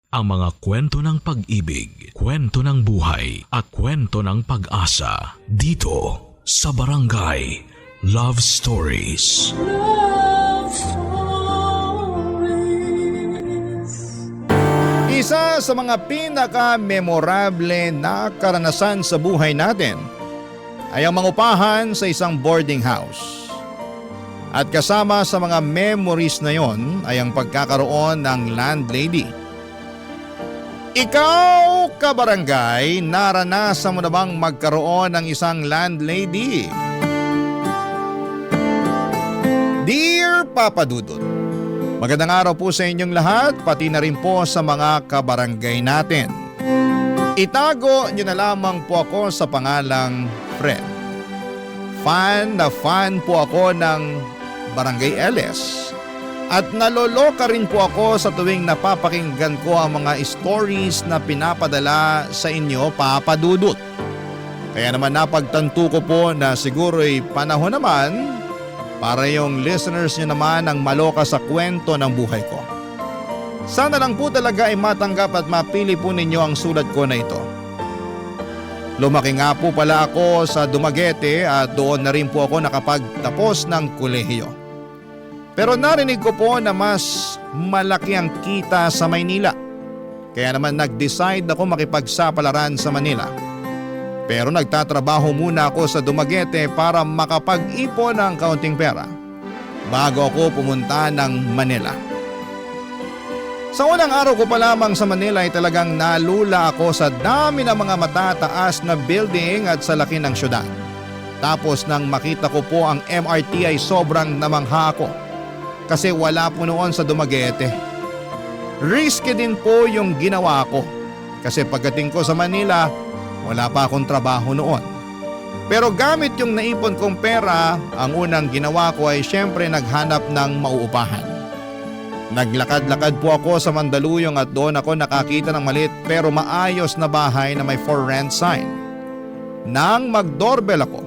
ang mga kwento ng pag-ibig, kwento ng buhay at kwento ng pag-asa dito sa Barangay Love Stories. Love Stories. Isa sa mga pinaka-memorable na karanasan sa buhay natin ay ang mangupahan sa isang boarding house. At kasama sa mga memories na yon ay ang pagkakaroon ng landlady. Ikaw, kabarangay, naranasan mo na bang magkaroon ng isang landlady? Dear Papa Dudut, magandang araw po sa inyong lahat, pati na rin po sa mga kabarangay natin. Itago niyo na lamang po ako sa pangalang Fred. Fan na fan po ako ng Barangay LS. At naloloka rin po ako sa tuwing napapakinggan ko ang mga stories na pinapadala sa inyo, Papa Dudut. Kaya naman napagtanto ko po na siguro'y panahon naman para yung listeners nyo naman ang maloka sa kwento ng buhay ko. Sana lang po talaga ay matanggap at mapili po ninyo ang sulat ko na ito. Lumaki nga po pala ako sa Dumaguete at doon na rin po ako nakapagtapos ng kolehiyo. Pero narinig ko po na mas malaki ang kita sa Maynila. Kaya naman nag-decide ako makipagsapalaran sa Manila. Pero nagtatrabaho muna ako sa Dumaguete para makapag-ipon ng kaunting pera bago ako pumunta ng Manila. Sa unang araw ko pa lamang sa Manila ay talagang nalula ako sa dami ng mga matataas na building at sa laki ng syudad. Tapos nang makita ko po ang MRT ay sobrang namangha ako kasi wala po noon sa Dumaguete. Risky din po yung ginawa ko kasi pagdating ko sa Manila, wala pa akong trabaho noon. Pero gamit yung naipon kong pera, ang unang ginawa ko ay syempre naghanap ng mauupahan. Naglakad-lakad po ako sa Mandaluyong at doon ako nakakita ng maliit pero maayos na bahay na may for rent sign. Nang mag-doorbell ako,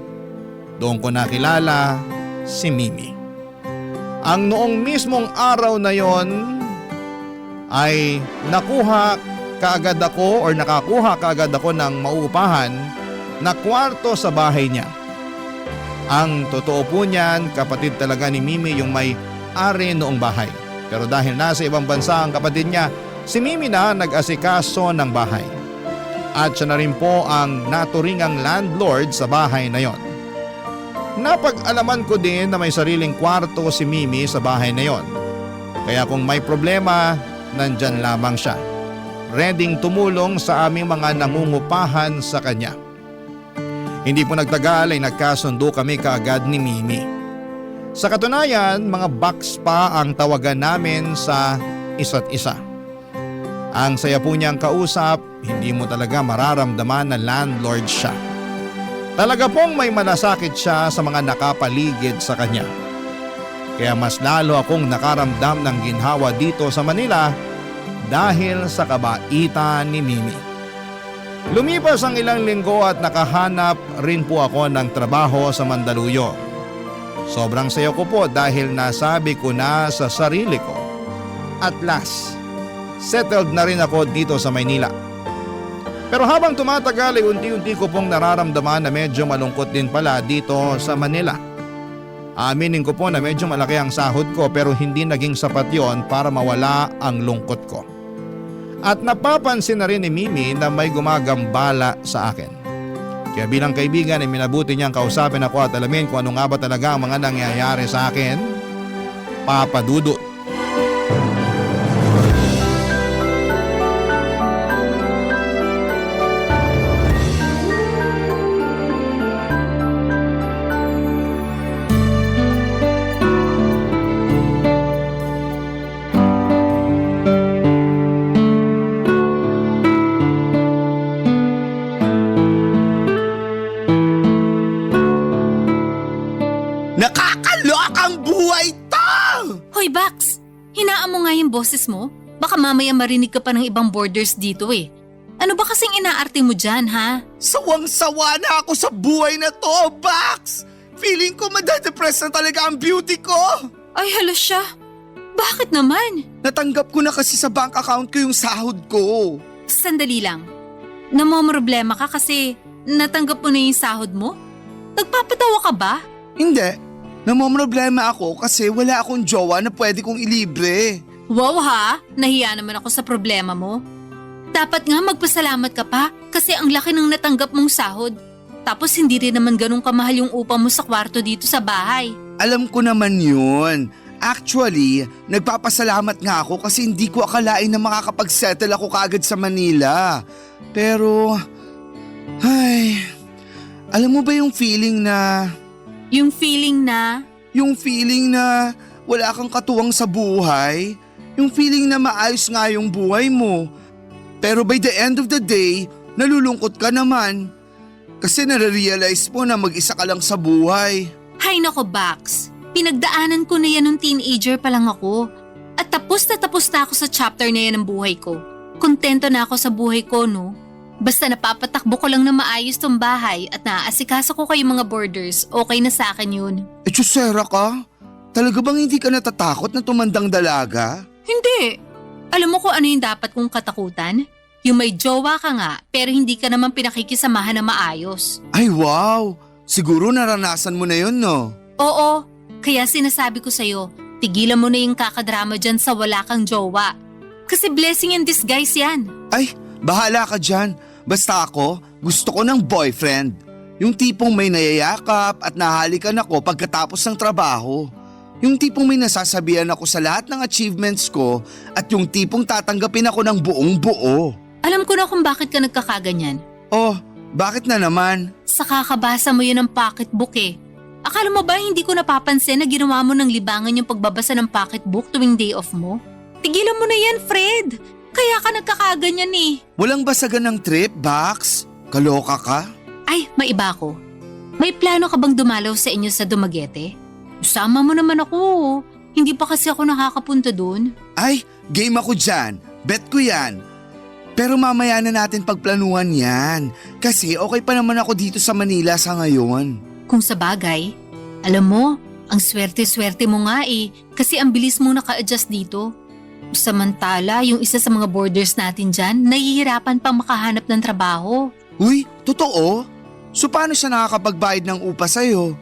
doon ko nakilala si Mimi. Ang noong mismong araw na yon ay nakakuha kaagad ako ng mauupahan na kwarto sa bahay niya. Ang totoo po niyan, kapatid talaga ni Mimi yung may-ari noong bahay. Pero dahil nasa ibang bansa ang kapatid niya, si Mimi na nag-asikaso ng bahay. At siya na rin po ang naturingang landlord sa bahay na yon. Napag-alaman ko din na may sariling kwarto si Mimi sa bahay na yon. Kaya kung may problema, nandyan lamang siya, readyng tumulong sa aming mga nangungupahan sa kanya. Hindi po nagtagal ay nagkasundo kami kaagad ni Mimi. Sa katunayan, mga box pa ang tawagan namin sa isa't isa. Ang saya po niyang kausap, hindi mo talaga mararamdaman na landlord siya. Talaga pong may malasakit siya sa mga nakapaligid sa kanya. Kaya mas lalo akong nakaramdam ng ginhawa dito sa Manila dahil sa kabaitan ni Mimi. Lumipas ang ilang linggo at nakahanap rin po ako ng trabaho sa Mandaluyong. Sobrang saya ko po dahil nasabi ko na sa sarili ko, at last, settled na rin ako dito sa Maynila. Pero habang tumatagal ay unti-unti ko pong nararamdaman na medyo malungkot din pala dito sa Manila. Aminin ko po na medyo malaki ang sahod ko pero hindi naging sapat yon para mawala ang lungkot ko. At napapansin na rin ni Mimi na may gumagambala sa akin. Kaya bilang kaibigan ay minabuti niyang kausapin ako at alamin kung ano nga ba talaga ang mga nangyayari sa akin, Papa Dudut. Nakakalokang buhay to! Hoy, Bax! Hinaan mo nga yung boses mo. Baka mamaya marinig ka pa ng ibang boarders dito eh. Ano ba kasing inaarte mo dyan, ha? Sawang-sawa na ako sa buhay na to, Bax! Feeling ko madadepress na talaga ang beauty ko! Ay, hala siya. Bakit naman? Natanggap ko na kasi sa bank account ko yung sahod ko. Sandali lang. Namomroblema ka kasi natanggap mo na yung sahod mo? Nagpapatawa ka ba? Hindi. Namomroblema ako kasi wala akong jowa na pwede kong ilibre. Wow ha, nahiya naman ako sa problema mo. Dapat nga magpasalamat ka pa kasi ang laki ng natanggap mong sahod. Tapos hindi rin naman ganun kamahal yung upa mo sa kwarto dito sa bahay. Alam ko naman yun. Actually, nagpapasalamat nga ako kasi hindi ko akalain na makakapag-settle ako kaagad sa Manila. Pero, alam mo ba yung feeling na... Yung feeling na... Yung feeling na wala kang katuwang sa buhay? Yung feeling na maayos nga yung buhay mo. Pero by the end of the day, nalulungkot ka naman. Kasi nare-realize mo na mag-isa ka lang sa buhay. Hay nako Bax, pinagdaanan ko na yan nung teenager pa lang ako. At tapos na ako sa chapter na yan ng buhay ko. Kontento na ako sa buhay ko, no? Basta napapatakbo ko lang na maayos tong bahay at naaasikaso ko kayong mga boarders, okay na sa akin yun. Chusera ka? Talaga bang hindi ka natatakot na tumandang dalaga? Hindi. Alam mo kung ano yung dapat kong katakutan? Yung may jowa ka nga pero hindi ka naman pinakikisamahan na maayos. Ay wow! Siguro naranasan mo na yun, no? Oo, kaya sinasabi ko sa'yo, tigilan mo na yung kakadrama dyan sa wala kang jowa. Kasi blessing in disguise yan. Ay, bahala ka dyan. Basta ako, gusto ko ng boyfriend. Yung tipong may nayayakap at nahalikan ako pagkatapos ng trabaho. Yung tipong may nasasabihan ako sa lahat ng achievements ko at yung tipong tatanggapin ako ng buong buo. Alam ko na kung bakit ka nagkakaganyan. Oh, bakit na naman? Sa kakabasa mo yun ng pocketbook eh. Akala mo ba hindi ko napapansin na ginawa mo ng libangan yung pagbabasa ng pocketbook tuwing day off mo? Tigilan mo na yan, Fred. Kaya ka nagkakaganyan eh. Walang basagan ng trip, Bax? Kaloka ka? Ay, maiba ko. May plano ka bang dumalaw sa inyo sa Dumaguete? Sama mo naman ako. Hindi pa kasi ako nakakapunta doon. Ay, game ako dyan. Bet ko yan. Pero mamaya na natin pagplanuhan yan. Kasi okay pa naman ako dito sa Manila sa ngayon. Kung sa bagay, alam mo, ang swerte-swerte mo nga eh. Kasi ang bilis mo naka-adjust dito. Samantala, yung isa sa mga boarders natin dyan, nahihirapan pang makahanap ng trabaho. Uy, totoo? So paano siya nakakapagbayad ng upa sa'yo?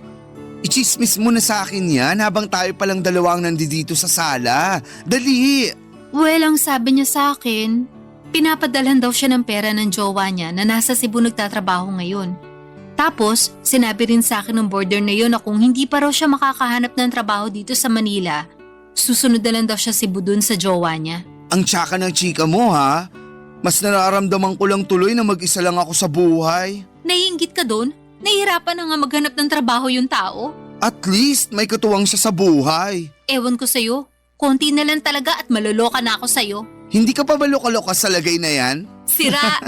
Ichismis mo na sa akin yan habang tayo palang dalawang nandito sa sala. Dali! Well, ang sabi niya sa akin, pinapadalhan daw siya ng pera ng jowa niya na nasa Cebu nagtatrabaho ngayon. Tapos, sinabi rin sa akin ng boarder na yun na kung hindi pa raw siya makakahanap ng trabaho dito sa Manila, susunod na lang daw siya Cebu dun sa jowa niya. Ang tsaka ng chika mo ha? Mas nararamdaman ko lang tuloy na mag-isa lang ako sa buhay. Naiinggit ka dun? Nahihirapan na nga maghanap ng trabaho yung tao? At least may katuwang siya sa buhay. Ewan ko sa'yo, konti na lang talaga at maloloka na ako sa'yo. Hindi ka pa ba loka-loka sa lagay na yan? Sira!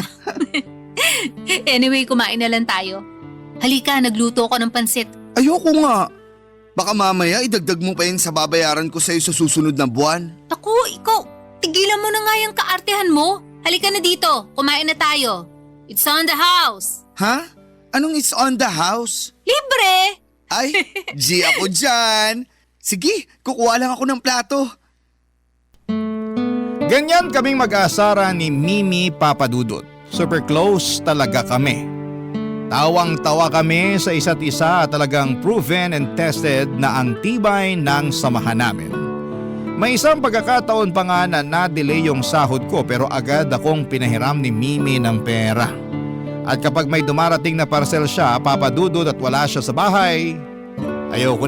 Anyway, kumain na lang tayo. Halika, nagluto ko ng pansit. Ayoko nga. Baka mamaya idagdag mo pa yun sa babayaran ko sa'yo sa susunod na buwan. Naku, ikaw, tigilan mo na nga yung kaartehan mo. Halika na dito, kumain na tayo. It's on the house. Ha? Anong it's on the house? Libre! Ay, G ako dyan. Sige, kukuha lang ako ng plato. Ganyan kaming mag-aasara ni Mimi Papadudot. Super close talaga kami. Tawang-tawa kami sa isa't isa, talagang proven and tested na ang tibay ng samahan namin. May isang pagkakataon pa nga na na-delay yung sahod ko pero agad akong pinahiram ni Mimi ng pera. At kapag may dumarating na parcel siya, Papadudot, at wala siya sa bahay, ako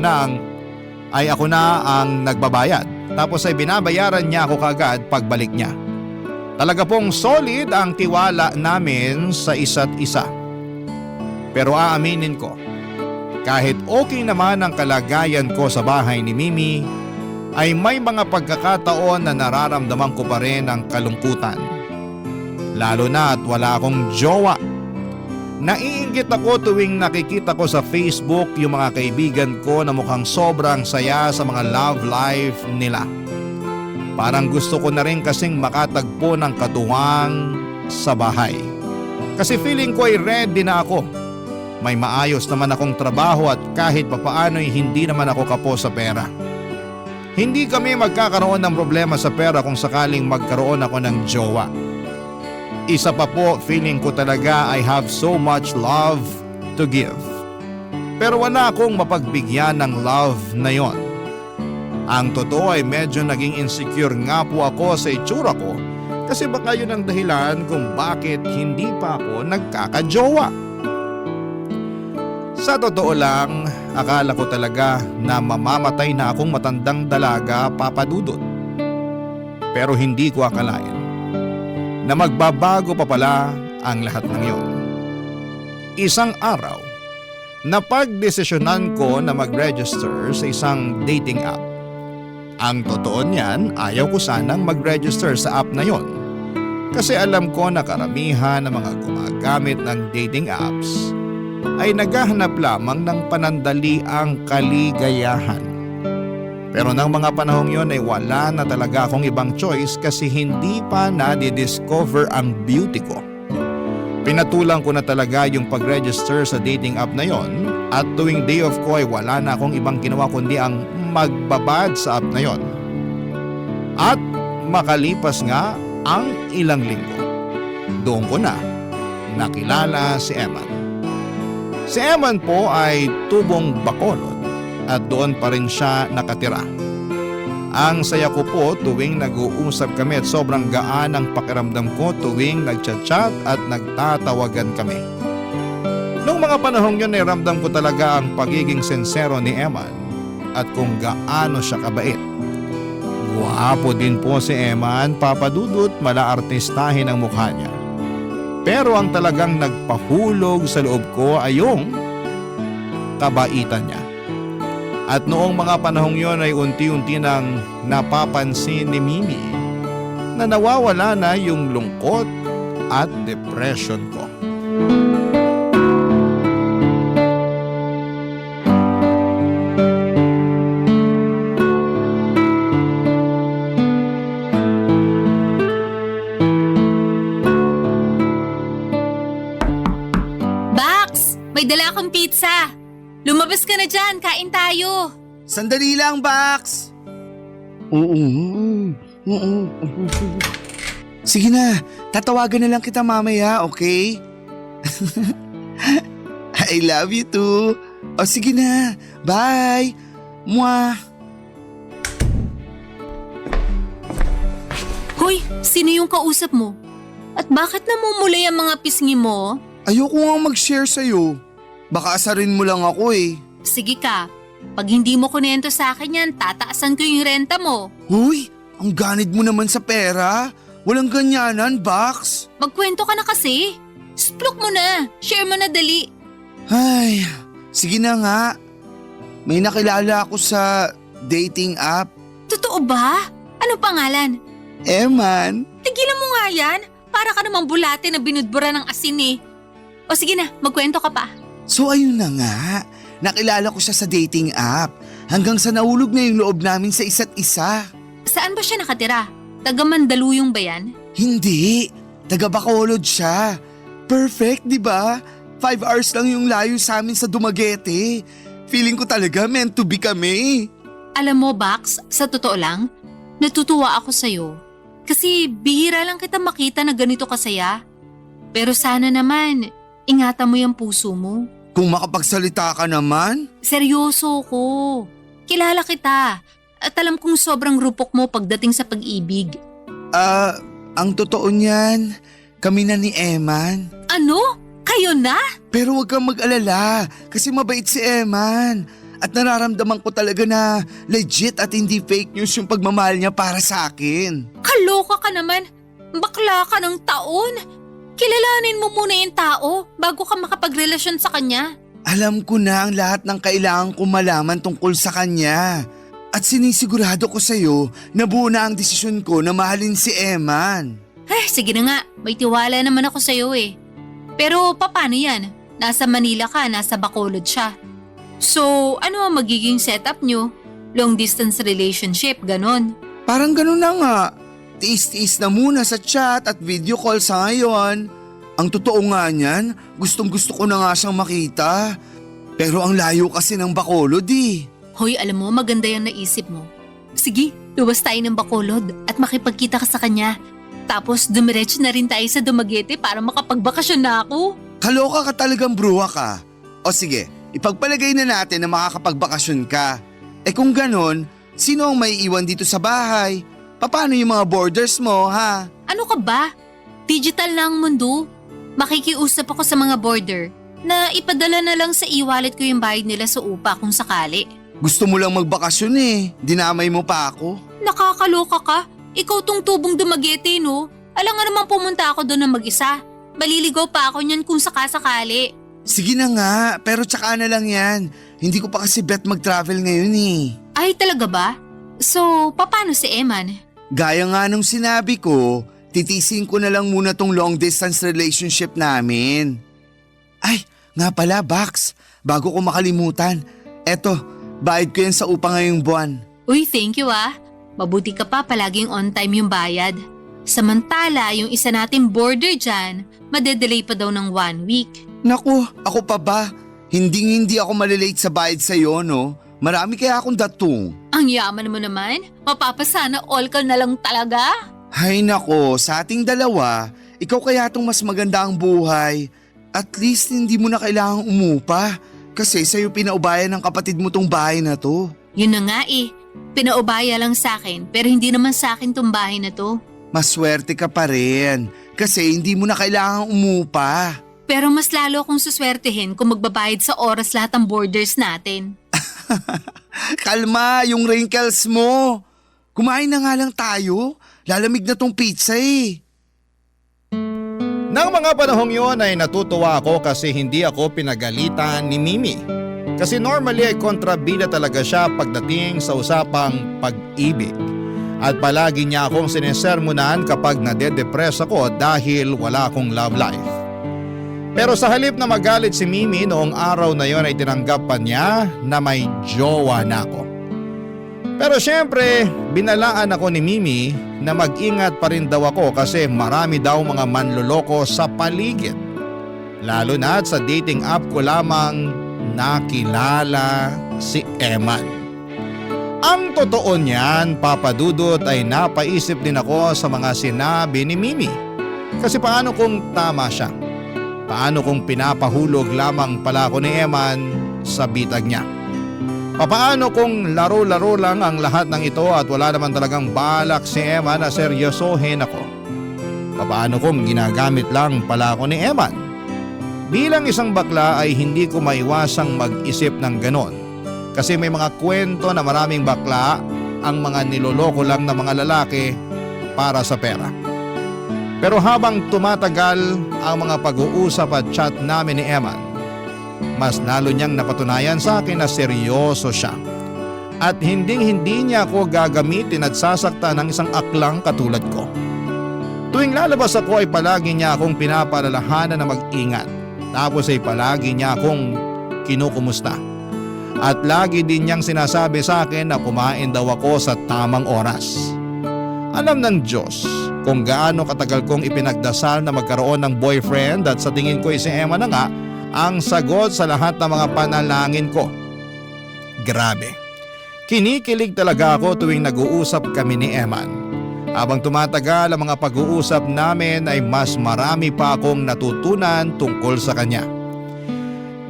na ang nagbabayad. Tapos ay binabayaran niya ako kagad pagbalik niya. Talaga pong solid ang tiwala namin sa isa't isa. Pero aaminin ko, kahit okay naman ang kalagayan ko sa bahay ni Mimi, ay may mga pagkakataon na nararamdaman ko pa rin ang kalungkutan. Lalo na at wala akong jowa. Naiinggit ako tuwing nakikita ko sa Facebook yung mga kaibigan ko na mukhang sobrang saya sa mga love life nila. Parang gusto ko na rin kasing makatagpo ng katuwang sa bahay. Kasi feeling ko ay ready na ako. May maayos naman akong trabaho at kahit papaano'y hindi naman ako kapo sa pera. Hindi kami magkakaroon ng problema sa pera kung sakaling magkaroon ako ng jowa. Isa pa po, feeling ko talaga I have so much love to give. Pero wala akong mapagbigyan ng love na yon. Ang totoo ay medyo naging insecure nga po ako sa itsura ko kasi baka yun ang dahilan kung bakit hindi pa ako nagkakajowa. Sa totoo lang, akala ko talaga na mamamatay na akong matandang dalaga, Papa Dudut. Pero hindi ko akalain na magbabago pa pala ang lahat ng iyon. Isang araw, napagdesisyonan ko na mag-register sa isang dating app. Ang totoo niyan, ayaw ko sanang mag-register sa app na yon. Kasi alam ko na karamihan ng mga gumagamit ng dating apps ay naghahanap lamang ng panandaliang kaligayahan. Pero ng mga panahong yon ay wala na talaga akong ibang choice kasi hindi pa na-discover ang beauty ko. Pinatulang ko na talaga yung pag-register sa dating app na yon at tuwing day off ko ay wala na akong ibang ginawa kundi ang magbabad sa app na yon. At makalipas nga ang ilang linggo, doon ko na nakilala si Eman. Si Eman po ay tubong Bacolod at doon pa rin siya nakatira. Ang saya ko po tuwing nag-uusap kami at sobrang gaan ang pakiramdam ko tuwing nagchat-chat at nagtatawagan kami. Noong mga panahong yun ay ramdam ko talaga ang pagiging sincero ni Eman at kung gaano siya kabait. Guwapo din po si Eman, Papa Dudut, mala-artistahin ang mukha niya. Pero ang talagang nagpahulog sa loob ko ay yung kabaitan niya. At noong mga panahong yon ay unti-unti nang napapansin ni Mimi na nawawala na yung lungkot at depression ko. May dala akong pizza. Lumabas ka na dyan, kain tayo. Sandali lang, Bax! Oo. Sige na, tatawagan na lang kita mamaya, okay? I love you too. O sige na, bye! Mwah! Hoy, sino yung kausap mo? At bakit namumulay ang mga pisngi mo? Ayoko nga mag-share sa'yo. Baka asarin mo lang ako eh. Sige ka, pag hindi mo kunento sa akin yan, tataasan ko yung renta mo. Huy, ang ganid mo naman sa pera. Walang ganyanan, Bax. Magkwento ka na kasi. Splok mo na, share mo na dali. Ay, sige na nga. May nakilala ako sa dating app. Totoo ba? Ano pangalan? Eman. Tigilan mo nga yan, para ka namang bulate na binudbura ng asin eh. O sige na, magkwento ka pa. So ayun na nga, nakilala ko siya sa dating app hanggang sa nahulog na yung loob namin sa isa't isa. Saan ba siya nakatira? Taga Mandaluyong ba yan? Hindi, taga Bacolod siya. Perfect, di ba? 5 hours lang yung layo sa amin sa Dumaguete. Feeling ko talaga meant to be kami. Alam mo, Bax, sa totoo lang, natutuwa ako sa'yo. Kasi bihira lang kita makita na ganito kasaya. Pero sana naman, ingatan mo yung puso mo. Kung makapagsalita ka naman. Seryoso ko. Kilala kita. At alam kong sobrang rupok mo pagdating sa pag-ibig. Ang totoo niyan, kami na ni Eman. Ano? Kayo na? Pero huwag kang mag-alala kasi mabait si Eman. At nararamdaman ko talaga na legit at hindi fake news yung pagmamahal niya para sa akin. Kaloka ka naman. Bakla ka ng taon. Kilalanin mo muna yung tao bago ka makapagrelasyon sa kanya. Alam ko na ang lahat ng kailangan ko malaman tungkol sa kanya. At sinisigurado ko sa'yo na buo na ang desisyon ko na mahalin si Eman. Sige na nga, may tiwala naman ako sa'yo eh. Pero paano yan? Nasa Manila ka, nasa Bacolod siya. So ano ang magiging setup nyo? Long distance relationship, ganon? Parang ganon na nga. Tiis-tiis na muna sa chat at video call sa ngayon. Ang totoo nga niyan, gustong-gusto ko na nga siyang makita. Pero ang layo kasi ng Bacolod eh. Hoy, alam mo, maganda yung naisip mo. Sige, luwas tayo ng Bacolod at makipagkita ka sa kanya. Tapos dumiretso na rin tayo sa Dumaguete para makapagbakasyon na ako. Kaloka ka talagang bruha ka. O sige, ipagpalagay na natin na makakapagbakasyon ka. Kung ganon, sino ang may iwan dito sa bahay? Paano yung mga borders mo, ha? Ano ka ba? Digital na ang mundo. Makikiusap ako sa mga border na ipadala na lang sa e-wallet ko yung bayad nila sa upa kung sakali. Gusto mo lang magbakasyon dinamay mo pa ako. Nakakaloka ka. Ikaw tong tubong Dumaguete, no? Alam nga naman pumunta ako doon ng mag-isa. Maliligaw pa ako niyan kung sakasakali. Sige na nga, pero tsaka na lang yan. Hindi ko pa kasi bet mag-travel ngayon Ay, talaga ba? So, paano si Eman? Gaya nga nung sinabi ko, titisin ko na lang muna tong long distance relationship namin. Ay, nga pala Bax, bago ko makalimutan. Eto, bayad ko yan sa upa ngayong buwan. Uy, thank you ah. Mabuti ka pa palaging on time yung bayad. Samantala, yung isa nating border dyan, madedelay pa daw ng 1 week. Naku, ako pa ba? Hindi ako malilate sa bayad sa'yo, no? Marami kaya akong datong. Ang yaman mo naman, mapapasana all ka na lang talaga. Hay nako, sa ating dalawa, ikaw kaya itong mas maganda ang buhay. At least hindi mo na kailangang umupa. Kasi sa'yo pinaubayan ng kapatid mo tong bahay na to. Yun na nga pinaubaya lang sa akin pero hindi naman sa akin tong bahay na to. Maswerte ka pa rin kasi hindi mo na kailangang umupa. Pero mas lalo akong suswertehin kung magbabayad sa oras lahat ng borders natin. Kalma yung wrinkles mo. Kumain na nga lang tayo. Lalamig na tong pizza Nang mga panahong yon ay natutuwa ako kasi hindi ako pinagalitan ni Mimi. Kasi normally ay kontrabida talaga siya pagdating sa usapang pag-ibig. At palagi niya akong sinesermonan kapag nade-depress ako dahil wala akong love life. Pero sa halip na magalit si Mimi noong araw na yon ay tinanggap pa niya na may jowa na ako. Pero syempre, binalaan ako ni Mimi na mag-ingat pa rin daw ako kasi marami daw mga manloloko sa paligid. Lalo na sa dating app ko lamang nakilala si Eman. Ang totoo niyan, Papa Dudut, ay napaisip din ako sa mga sinabi ni Mimi. Kasi paano kung tama siya? Paano kung pinapahulog lamang pala ako ni Eman sa bitag niya? Paano kung laro-laro lang ang lahat ng ito at wala naman talagang balak si Eman na seryosohin ako? Paano kung ginagamit lang pala ako ni Eman? Bilang isang bakla ay hindi ko maiwasang mag-isip ng ganon. Kasi may mga kwento na maraming bakla ang mga niloloko lang ng mga lalaki para sa pera. Pero habang tumatagal ang mga pag-uusap at chat namin ni Eman, mas lalo niyang napatunayan sa akin na seryoso siya. At hindi niya ako gagamitin at sasaktan ng isang aklang katulad ko. Tuwing lalabas ako ay palagi niya akong pinapalalahanan na mag-ingat. Tapos ay palagi niya akong kinukumusta. At lagi din niyang sinasabi sa akin na kumain daw ako sa tamang oras. Alam ng Diyos kung gaano katagal kong ipinagdasal na magkaroon ng boyfriend at sa tingin ko si Emma na nga ang sagot sa lahat ng mga panalangin ko. Grabe. Kinikilig talaga ako tuwing nag-uusap kami ni Eman. Habang tumatagal ang mga pag-uusap namin ay mas marami pa akong natutunan tungkol sa kanya.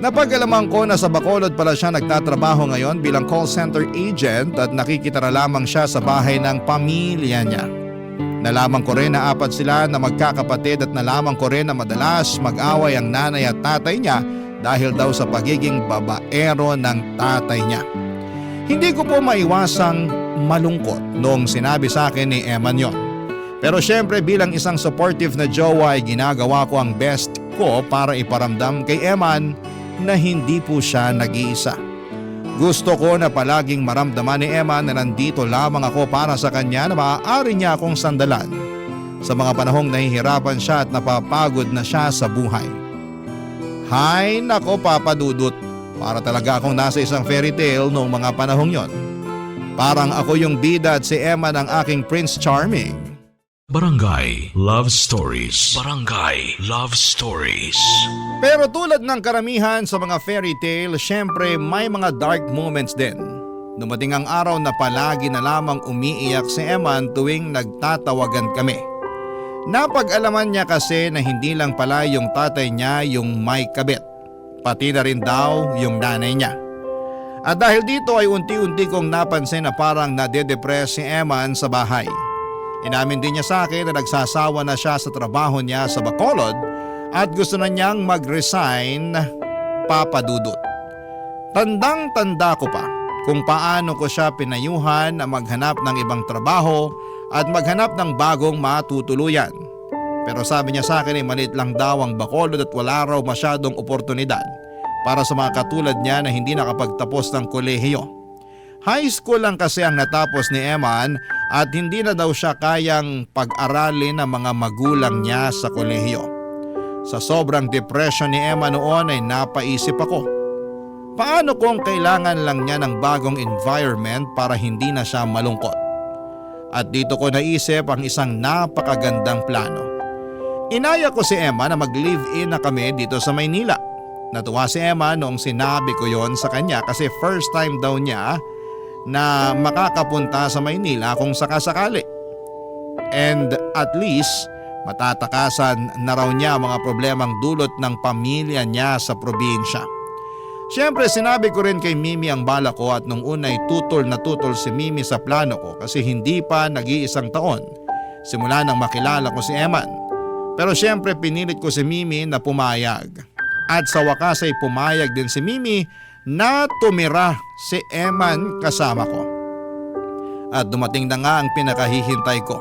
Napag-alaman ko na sa Bacolod pala siya nagtatrabaho ngayon bilang call center agent at nakikita na lamang siya sa bahay ng pamilya niya. Nalaman ko rin na 4 sila na magkakapatid at nalaman ko rin na madalas mag-away ang nanay at tatay niya dahil daw sa pagiging babaero ng tatay niya. Hindi ko po maiwasang malungkot noong sinabi sa akin ni Eman yon. Pero syempre bilang isang supportive na jowa ay ginagawa ko ang best ko para iparamdam kay Eman na hindi po siya nag-iisa. Gusto ko na palaging maramdaman ni Eman na nandito lamang ako para sa kanya na maaari niya akong sandalan sa mga panahong nahihirapan siya at napapagod na siya sa buhay. Hay nako Papa Dudut, para talaga akong nasa isang fairy tale noong mga panahong yon. Parang ako yung bida at si Eman ang aking Prince Charming. Barangay Love Stories. Barangay Love Stories. Pero tulad ng karamihan sa mga fairy tale, syempre may mga dark moments din. Dumating ang araw na palagi na lamang umiiyak si Eman tuwing nagtatawagan kami. Napag-alaman niya kasi na hindi lang pala yung tatay niya yung may kabit, pati na rin daw yung nanay niya. At dahil dito ay unti-unti kong napansin na parang nade-depress si Eman sa bahay. Inamin din niya sa akin na nagsasawa na siya sa trabaho niya sa Bacolod at gusto na niyang mag-resign, Papa Dudut. Tandang-tanda ko pa kung paano ko siya pinayuhan na maghanap ng ibang trabaho at maghanap ng bagong matutuluyan. Pero sabi niya sa akin ay maliit lang daw ang Bacolod at wala raw masyadong oportunidad para sa mga katulad niya na hindi nakapagtapos ng kolehiyo. High school lang kasi ang natapos ni Eman at hindi na daw siya kayang pag-aralin ng mga magulang niya sa kolehiyo. Sa sobrang depression ni Eman noon ay napaisip ako. Paano kung kailangan lang niya ng bagong environment para hindi na siya malungkot? At dito ko naisip ang isang napakagandang plano. Inaya ko si Emma na mag-live-in na kami dito sa Maynila. Natuwa si Emma noong sinabi ko yon sa kanya kasi first time daw niya na makakapunta sa Maynila kung sakasakali. And at least matatakasan na raw niya mga problemang dulot ng pamilya niya sa probinsya. Siyempre sinabi ko rin kay Mimi ang bala ko at nung una ay tutol na tutol si Mimi sa plano ko kasi hindi pa nag-iisang taon simula nang makilala ko si Eman. Pero siyempre pinilit ko si Mimi na pumayag. At sa wakas ay pumayag din si Mimi na tumira si Eman kasama ko. At dumating na nga ang pinakahihintay ko.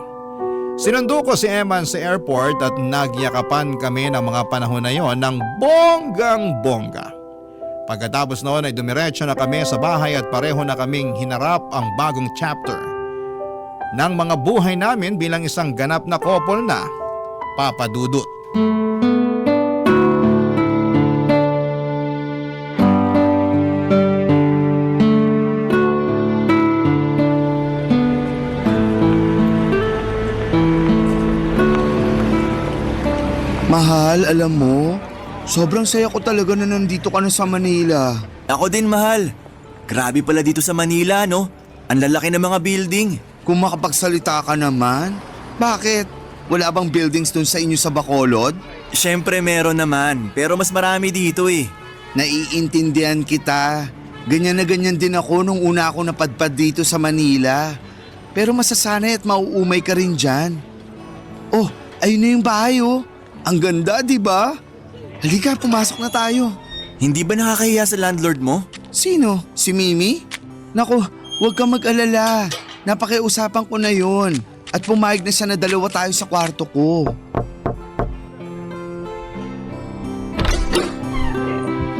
Sinundo ko si Eman sa airport at nagyakapan kami ng mga panahon na yon ng bonggang-bongga. Pagkatapos noon ay dumiretso na kami sa bahay at pareho na kaming hinarap ang bagong chapter ng mga buhay namin bilang isang ganap na couple na Papa Dudut. Mahal, alam mo, sobrang saya ko talaga na nandito ka na sa Manila. Ako din, mahal. Grabe pala dito sa Manila, no? Ang lalaki ng mga building. Kung makapagsalita ka naman, bakit? Wala bang buildings dun sa inyo sa Bacolod? Siyempre meron naman, pero mas marami dito eh. Naiintindihan kita. Ganyan na ganyan din ako nung una ako napadpad dito sa Manila. Pero masasanay at mauumay ka rin dyan. Oh, ayun na yung bahay oh. Ang ganda, di ba? Halika, pumasok na tayo. Hindi ba nakakahiya sa landlord mo? Sino? Si Mimi? Naku, huwag kang mag-alala. Napakiusapan ko na yon. At pumayag na siya na dalawa tayo sa kwarto ko.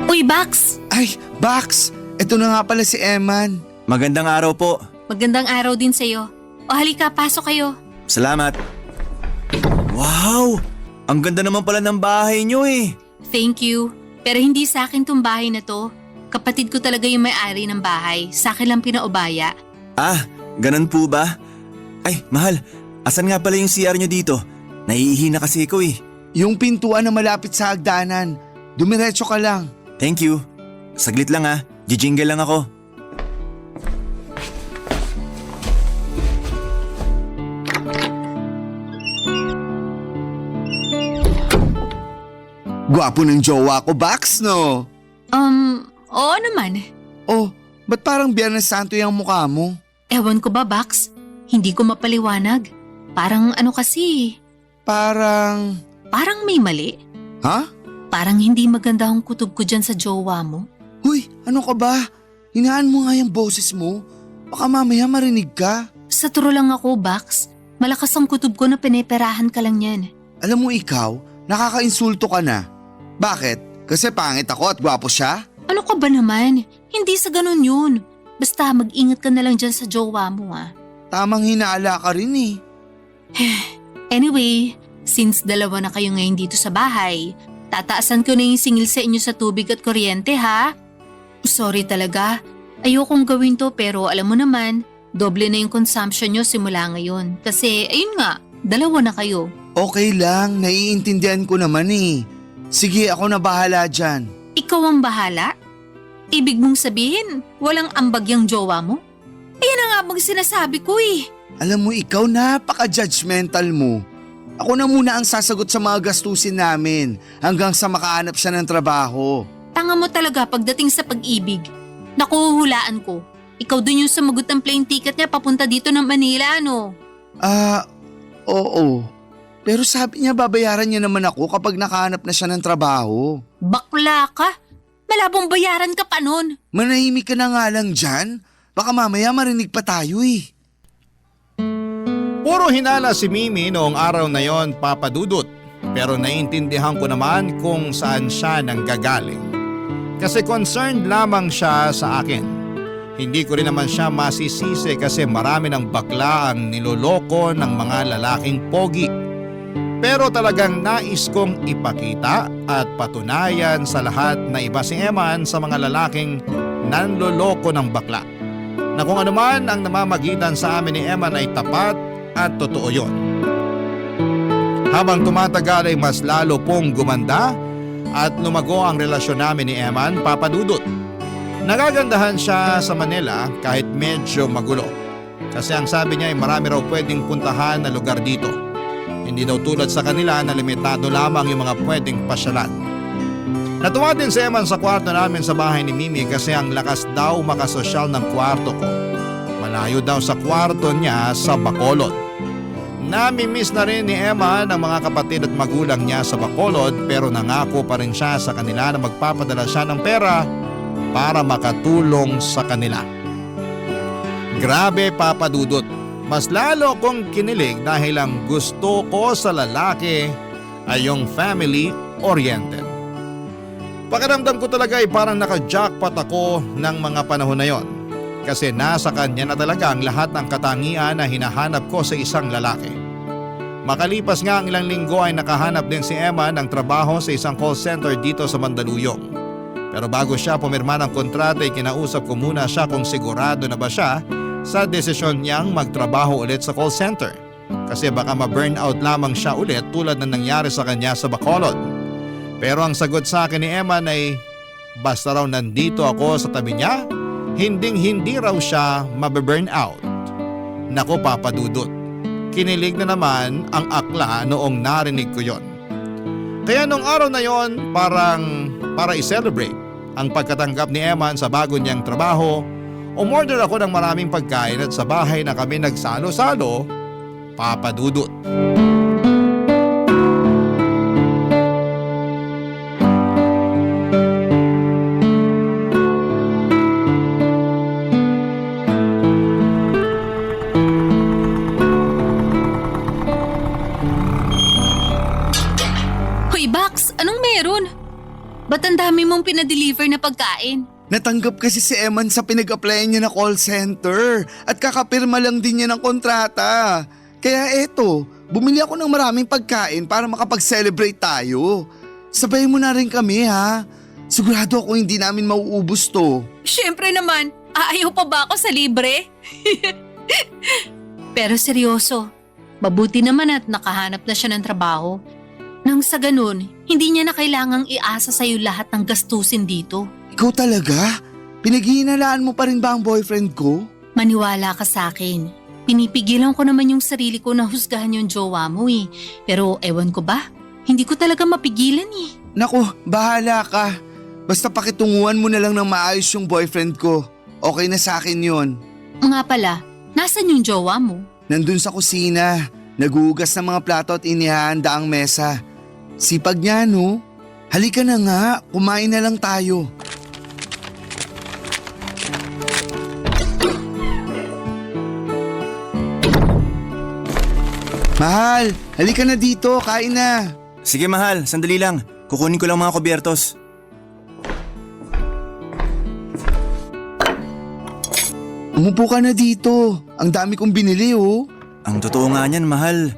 Uy, Bax! Ay, Bax! Ito na nga pala si Eman. Magandang araw po. Magandang araw din sa'yo. O halika, pasok kayo. Salamat. Wow! Ang ganda naman pala ng bahay nyo eh. Thank you. Pero hindi sa akin tong bahay na to. Kapatid ko talaga yung may-ari ng bahay. Sa akin lang pinaubaya. Ah, ganun po ba? Ay, mahal. Asan nga pala yung CR nyo dito? Naiihi na kasi ko eh. Yung pintuan na malapit sa hagdanan. Dumiretso ka lang. Thank you. Saglit lang ah. Jijingle lang ako. Gwapo ng jowa ko, Bax, no? Oo naman. Oh, ba't parang Biyernes Santo yung mukha mo? Ewan ko ba, Bax? Hindi ko mapaliwanag. Parang ano kasi, Parang… parang may mali. Ha? Parang hindi maganda ang kutob ko dyan sa jowa mo. Huy, ano ka ba? Hinaan mo nga yung boses mo. Baka mamaya marinig ka. Sa turo lang ako, Bax. Malakas ang kutob ko na pineperahan ka lang yan. Alam mo ikaw, nakaka-insulto ka na. Bakit? Kasi pangit ako at gwapo siya? Ano ka ba naman? Hindi sa ganun yun. Basta mag-ingat ka na lang dyan sa jowa mo ah. Tamang hinala ka rin eh. Anyway, since dalawa na kayo ngayon dito sa bahay, tataasan ko na yung singil sa inyo sa tubig at kuryente ha. Sorry talaga. Ayokong gawin to pero alam mo naman, doble na yung consumption nyo simula ngayon. Kasi ayun nga, dalawa na kayo. Okay lang, naiintindihan ko naman eh. Sige, ako na bahala dyan. Ikaw ang bahala? Ibig mong sabihin, walang ambag yung jowa mo? Ayan na nga bang sinasabi ko eh. Alam mo ikaw, napaka-judgmental mo. Ako na muna ang sasagot sa mga gastusin namin hanggang sa makahanap siya ng trabaho. Tanga mo talaga pagdating sa pag-ibig. Nakuhulaan ko. Ikaw dun yung sumagot ng plane ticket niya papunta dito ng Manila, no? Oo. Pero sabi niya babayaran niya naman ako kapag nakahanap na siya ng trabaho. Bakla ka? Malabong bayaran ka pa nun. Manahimik ka na nga lang dyan. Baka mamaya marinig pa tayo eh. Puro hinala si Mimi noong araw na yon, Papa Dudut. Pero naiintindihan ko naman kung saan siya nanggagaling. Kasi concerned lamang siya sa akin. Hindi ko rin naman siya masisisi kasi marami ng bakla ang niloloko ng mga lalaking pogi. Pero talagang nais kong ipakita at patunayan sa lahat na iba si Eman sa mga lalaking nanloloko ng bakla. Na kung anuman ang namamagitan sa amin ni Eman ay tapat at totoo yon. Habang tumatagal ay mas lalo pong gumanda at lumago ang relasyon namin ni Eman, Papa Dudut. Nagagandahan siya sa Manila kahit medyo magulo. Kasi ang sabi niya ay marami raw pwedeng puntahan na lugar dito. Hindi daw tulad sa kanila na limitado lamang yung mga pwedeng pasyalan. Natuwa din si Eman sa kwarto namin sa bahay ni Mimi kasi ang lakas daw makasosyal ng kwarto ko. Malayo daw sa kwarto niya sa Bacolod. Namimiss na rin ni Eman ang mga kapatid at magulang niya sa Bacolod pero nangako pa rin siya sa kanila na magpapadala siya ng pera para makatulong sa kanila. Grabe, Papa Dudut. Mas lalo kong kinilig dahil ang gusto ko sa lalaki ay yung family-oriented. Pakiramdam ko talaga ay parang naka-jackpot ako ng mga panahon na yon. Kasi nasa kanya na talaga ang lahat ng katangian na hinahanap ko sa isang lalaki. Makalipas nga ang ilang linggo ay nakahanap din si Emma ng trabaho sa isang call center dito sa Mandaluyong. Pero bago siya pumirma ng kontrata ay kinausap ko muna siya kung sigurado na ba siya sa desisyon niyang magtrabaho ulit sa call center. Kasi baka ma-burnout lamang siya ulit tulad na nangyari sa kanya sa Bacolod. Pero ang sagot sa akin ni Eman ay basta raw nandito ako sa tabi niya, hindi raw siya mabe-burnout. Naku, Papa Dudut, kinilig na naman ang akla noong narinig ko yon. Kaya nung araw na yon para i-celebrate ang pagkatanggap ni Eman sa bago niyang trabaho, umorder ako ng maraming pagkain at sa bahay na kami nagsalo-salo, Papa Dudut. Hoy Bax, anong meron? Ba't ang dami mong pinadeliver na pagkain? Natanggap kasi si Eman sa pinag-applyan niya na call center at kakapirma lang din niya ng kontrata. Kaya eto, bumili ako ng maraming pagkain para makapag-celebrate tayo. Sabay mo na rin kami ha. Sigurado ako hindi namin mauubos to. Siyempre naman, aayaw pa ba ako sa libre? Pero seryoso, mabuti naman at nakahanap na siya ng trabaho. Nang sa ganun, hindi niya na kailangang iasa sa'yo lahat ng gastusin dito. Ikaw talaga? Pinaghihinalaan mo pa rin ba ang boyfriend ko? Maniwala ka sa akin. Pinipigilan ko naman yung sarili ko na husgahan yung jowa mo eh. Pero ewan ko ba? Hindi ko talaga mapigilan eh. Naku, bahala ka. Basta pakitunguhan mo na lang ng maayos yung boyfriend ko. Okay na sa akin yon. Nga pala, nasan yung jowa mo? Nandun sa kusina. Naguhugas ng mga plato at inihahanda ang mesa. Sipag niya, no? Halika na nga, kumain na lang tayo. Mahal, halika na dito, kain na. Sige mahal, sandali lang. Kukunin ko lang mga kubyertos. Umupo ka na dito. Ang dami kong binili oh. Ang totoo nga niyan mahal,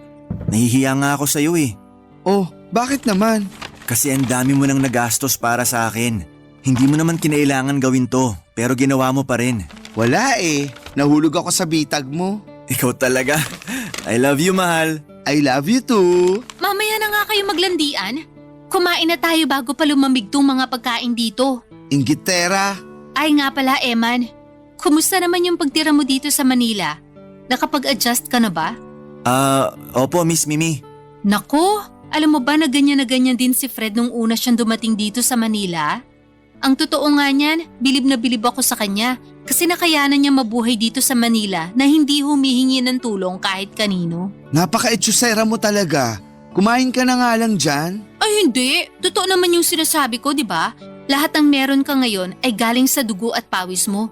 nahihiya nga ako sa'yo eh. Oh, bakit naman? Kasi ang dami mo nang nagastos para sa akin. Hindi mo naman kinailangan gawin to, pero ginawa mo pa rin. Wala eh, nahulog ako sa bitag mo. Ikaw talaga. I love you mahal. I love you too. Mamaya na nga kayo maglandian. Kumain na tayo bago pa lumamig tong mga pagkain dito. Inggitera, Ay nga pala, Eman. Kumusta naman yung pagtira mo dito sa Manila? Nakapag-adjust ka na ba? Opo, Miss Mimi. Nako, alam mo ba na ganyan din si Fred nung una siyang dumating dito sa Manila? Ang totoo nga niyan, bilib na bilib ako sa kanya kasi nakayanan niya mabuhay dito sa Manila na hindi humihingi ng tulong kahit kanino. Napaka-etsyosera mo talaga. Kumain ka na nga lang dyan. Ay hindi, totoo naman yung sinasabi ko, di ba? Lahat ng meron ka ngayon ay galing sa dugo at pawis mo.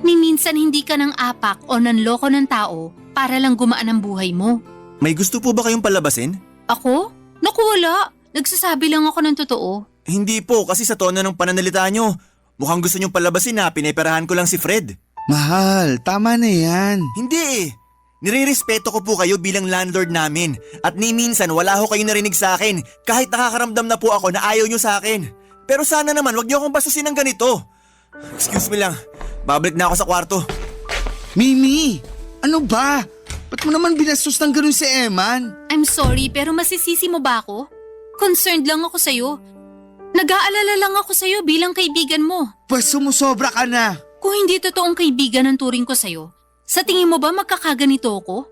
Ni minsan hindi ka ng apak o nanloko ng tao para lang gumaan ang buhay mo. May gusto po ba kayong palabasin? Ako? Naku wala, nagsasabi lang ako ng totoo. Hindi po, kasi sa tono ng pananalita nyo. Mukhang gusto nyong palabasin na pineperahan ko lang si Fred. Mahal, tama na yan. Hindi eh. Nire-respeto ko po kayo bilang landlord namin. At ni minsan wala ho kayong narinig sa akin kahit nakakaramdam na po ako na ayaw nyo sa akin. Pero sana naman wag nyo akong basusin ng ganito. Excuse me lang, babalik na ako sa kwarto. Mimi, ano ba? Ba't mo naman binastos ng ganun si Eman? I'm sorry pero masisisi mo ba ako? Concerned lang ako sa'yo. Nag-aalala lang ako sa'yo bilang kaibigan mo. Pues sumusobra ka na. Kung hindi totoong kaibigan ang turing ko sa'yo, sa tingin mo ba magkakaganito ako?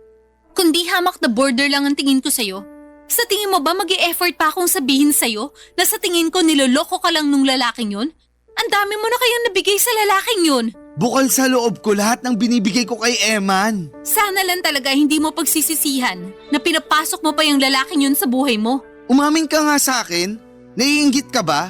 Kundi hamak na border lang ang tingin ko sa'yo, sa tingin mo ba mag-e-effort pa akong sabihin sa'yo na sa tingin ko niloloko ka lang nung lalaking yun? Ang dami mo na kayang nabigay sa lalaking yun. Bukal sa loob ko lahat ng binibigay ko kay Eman. Sana lang talaga hindi mo pagsisisihan na pinapasok mo pa yung lalaking yun sa buhay mo. Umamin ka nga sa akin. Naiinggit ka ba?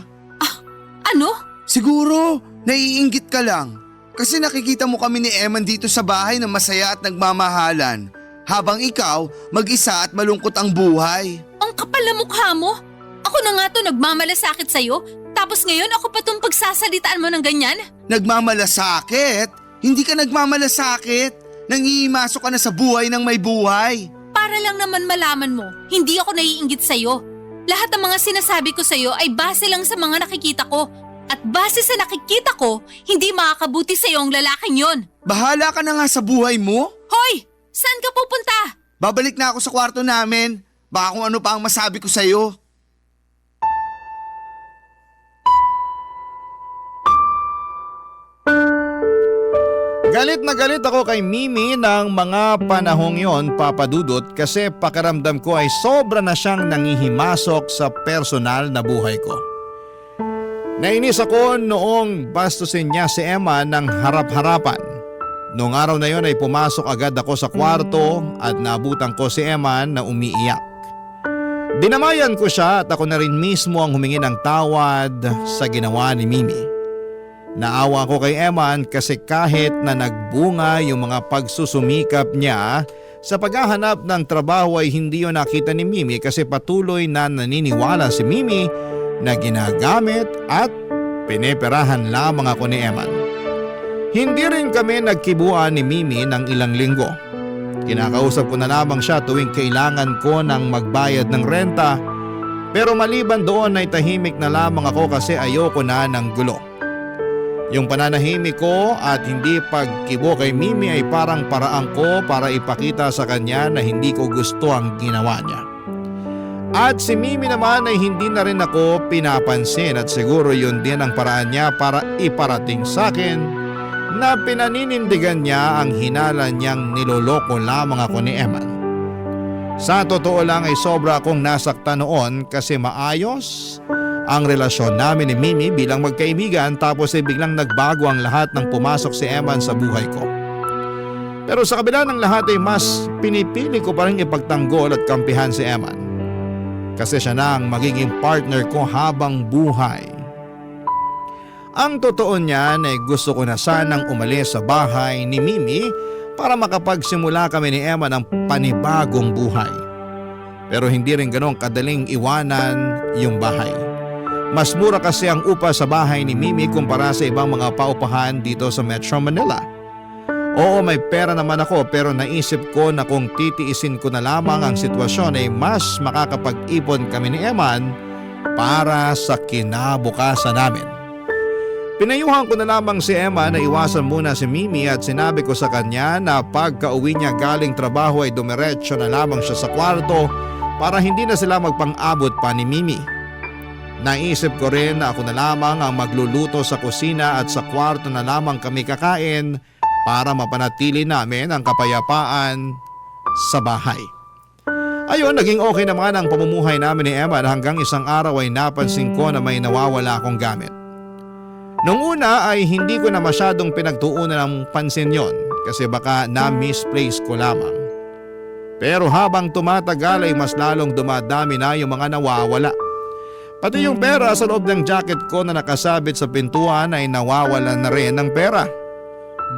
Ano? Siguro, naiinggit ka lang. Kasi nakikita mo kami ni Eman dito sa bahay na masaya at nagmamahalan. Habang ikaw, mag-isa at malungkot ang buhay. Ang kapal na mukha mo. Ako na nga to nagmamalasakit sa'yo. Tapos ngayon ako pa tong pagsasalitaan mo ng ganyan? Nagmamalasakit? Hindi ka nagmamalasakit. Nangihimasok ka na sa buhay ng may buhay. Para lang naman malaman mo, hindi ako naiinggit sa'yo. Lahat ng mga sinasabi ko sa'yo ay base lang sa mga nakikita ko. At base sa nakikita ko, hindi makakabuti sa'yo ang lalaking yon. Bahala ka na nga sa buhay mo. Hoy! Saan ka pupunta? Babalik na ako sa kwarto namin. Baka kung ano pa ang masabi ko sa'yo. Galit na galit ako kay Mimi ng mga panahong yon, Papa Dudut, kasi pakiramdam ko ay sobra na siyang nangihimasok sa personal na buhay ko. Nainis ako noong bastusin niya si Emma ng harap-harapan. Noong araw na yon ay pumasok agad ako sa kwarto at naabutan ko si Emma na umiiyak. Dinamayan ko siya at ako na rin mismo ang humingi ng tawad sa ginawa ni Mimi. Naawa ko kay Eman kasi kahit na nagbunga yung mga pagsusumikap niya sa paghahanap ng trabaho ay hindi yun nakita ni Mimi kasi patuloy na naniniwala si Mimi na ginagamit at pineperahan lamang ako ni Eman. Hindi rin kami nagkibuan ni Mimi ng ilang linggo. Kinakausap ko na lamang siya tuwing kailangan ko ng magbayad ng renta, pero maliban doon ay tahimik na lamang ako kasi ayoko na ng gulo. Yung pananahimik ko at hindi pagkibo kay Mimi ay parang paraan ko para ipakita sa kanya na hindi ko gusto ang ginawa niya. At si Mimi naman ay hindi na rin ako pinapansin at siguro yun din ang paraan niya para iparating sa akin na pinaninindigan niya ang hinala niyang niloloko lamang ako ni Eman. Sa totoo lang ay sobra akong nasaktan noon kasi maayos ang relasyon namin ni Mimi bilang magkaibigan tapos ay biglang nagbago ang lahat nang pumasok si Eman sa buhay ko. Pero sa kabila ng lahat ay mas pinipili ko pa rin ipagtanggol at kampihan si Eman. Kasi siya na ang magiging partner ko habang buhay. Ang totoo niyan ay gusto ko na sanang umalis sa bahay ni Mimi para makapagsimula kami ni Eman ng panibagong buhay. Pero hindi rin ganong kadaling iwanan yung bahay. Mas mura kasi ang upa sa bahay ni Mimi kumpara sa ibang mga paupahan dito sa Metro Manila. Oo, may pera naman ako pero naisip ko na kung titiisin ko na lamang ang sitwasyon ay mas makakapag-ipon kami ni Eman para sa kinabukasan namin. Pinayuhan ko na lamang si Eman na iwasan muna si Mimi at sinabi ko sa kanya na pagka-uwi niya galing trabaho ay dumiretso na lamang siya sa kwarto para hindi na sila magpang-abot pa ni Mimi. Naisip ko rin na ako na lamang ang magluluto sa kusina at sa kwarto na lamang kami kakain para mapanatili namin ang kapayapaan sa bahay. Ayun, naging okay naman ang pamumuhay namin ni Emma hanggang isang araw ay napansin ko na may nawawala akong gamit. Noong una ay hindi ko na masyadong pinagtuunan ng pansin yon kasi baka na-misplace ko lamang. Pero habang tumatagal ay mas lalong dumadami na yung mga nawawala. Pati yung pera sa loob ng jacket ko na nakasabit sa pintuan ay nawawalan na rin ng pera.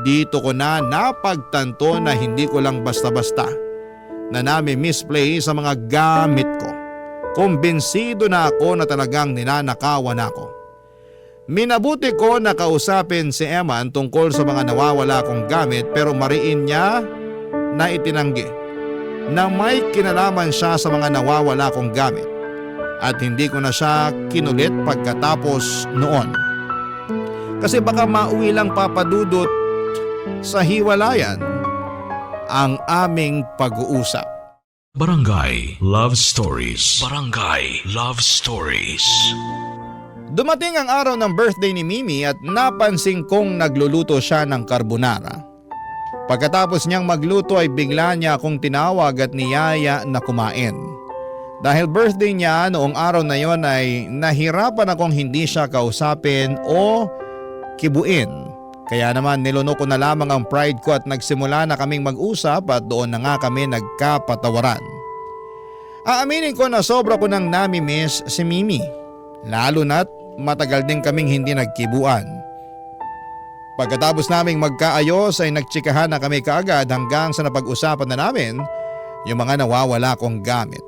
Dito ko na napagtanto na hindi ko lang basta-basta na nami-misplace sa mga gamit ko. Kumbinsido na ako na talagang ninanakawan ako. Minabuti ko na kausapin si Eman tungkol sa mga nawawala kong gamit pero mariin niya na itinanggi na may kinalaman siya sa mga nawawala kong gamit. At hindi ko na siya kinulit pagkatapos noon. Kasi baka mauwi lang papadudot sa hiwalayan ang aming pag-uusap. Barangay Love Stories. Barangay Love Stories. Dumating ang araw ng birthday ni Mimi at napansin kong nagluluto siya ng carbonara. Pagkatapos niyang magluto ay bigla niya akong tinawag at niyaya na kumain. Dahil birthday niya noong araw na yon ay nahirapan akong hindi siya kausapin o kibuin. Kaya naman nilunok ko na lamang ang pride ko at nagsimula na kaming mag-usap at doon na nga kami nagkapatawaran. Aaminin ko na sobra ko nang nami-miss si Mimi. Lalo na't matagal din kaming hindi nagkibuan. Pagkatapos naming magkaayos ay nagtsikahan na kami kaagad hanggang sa napag-usapan na namin yung mga nawawala kong gamit.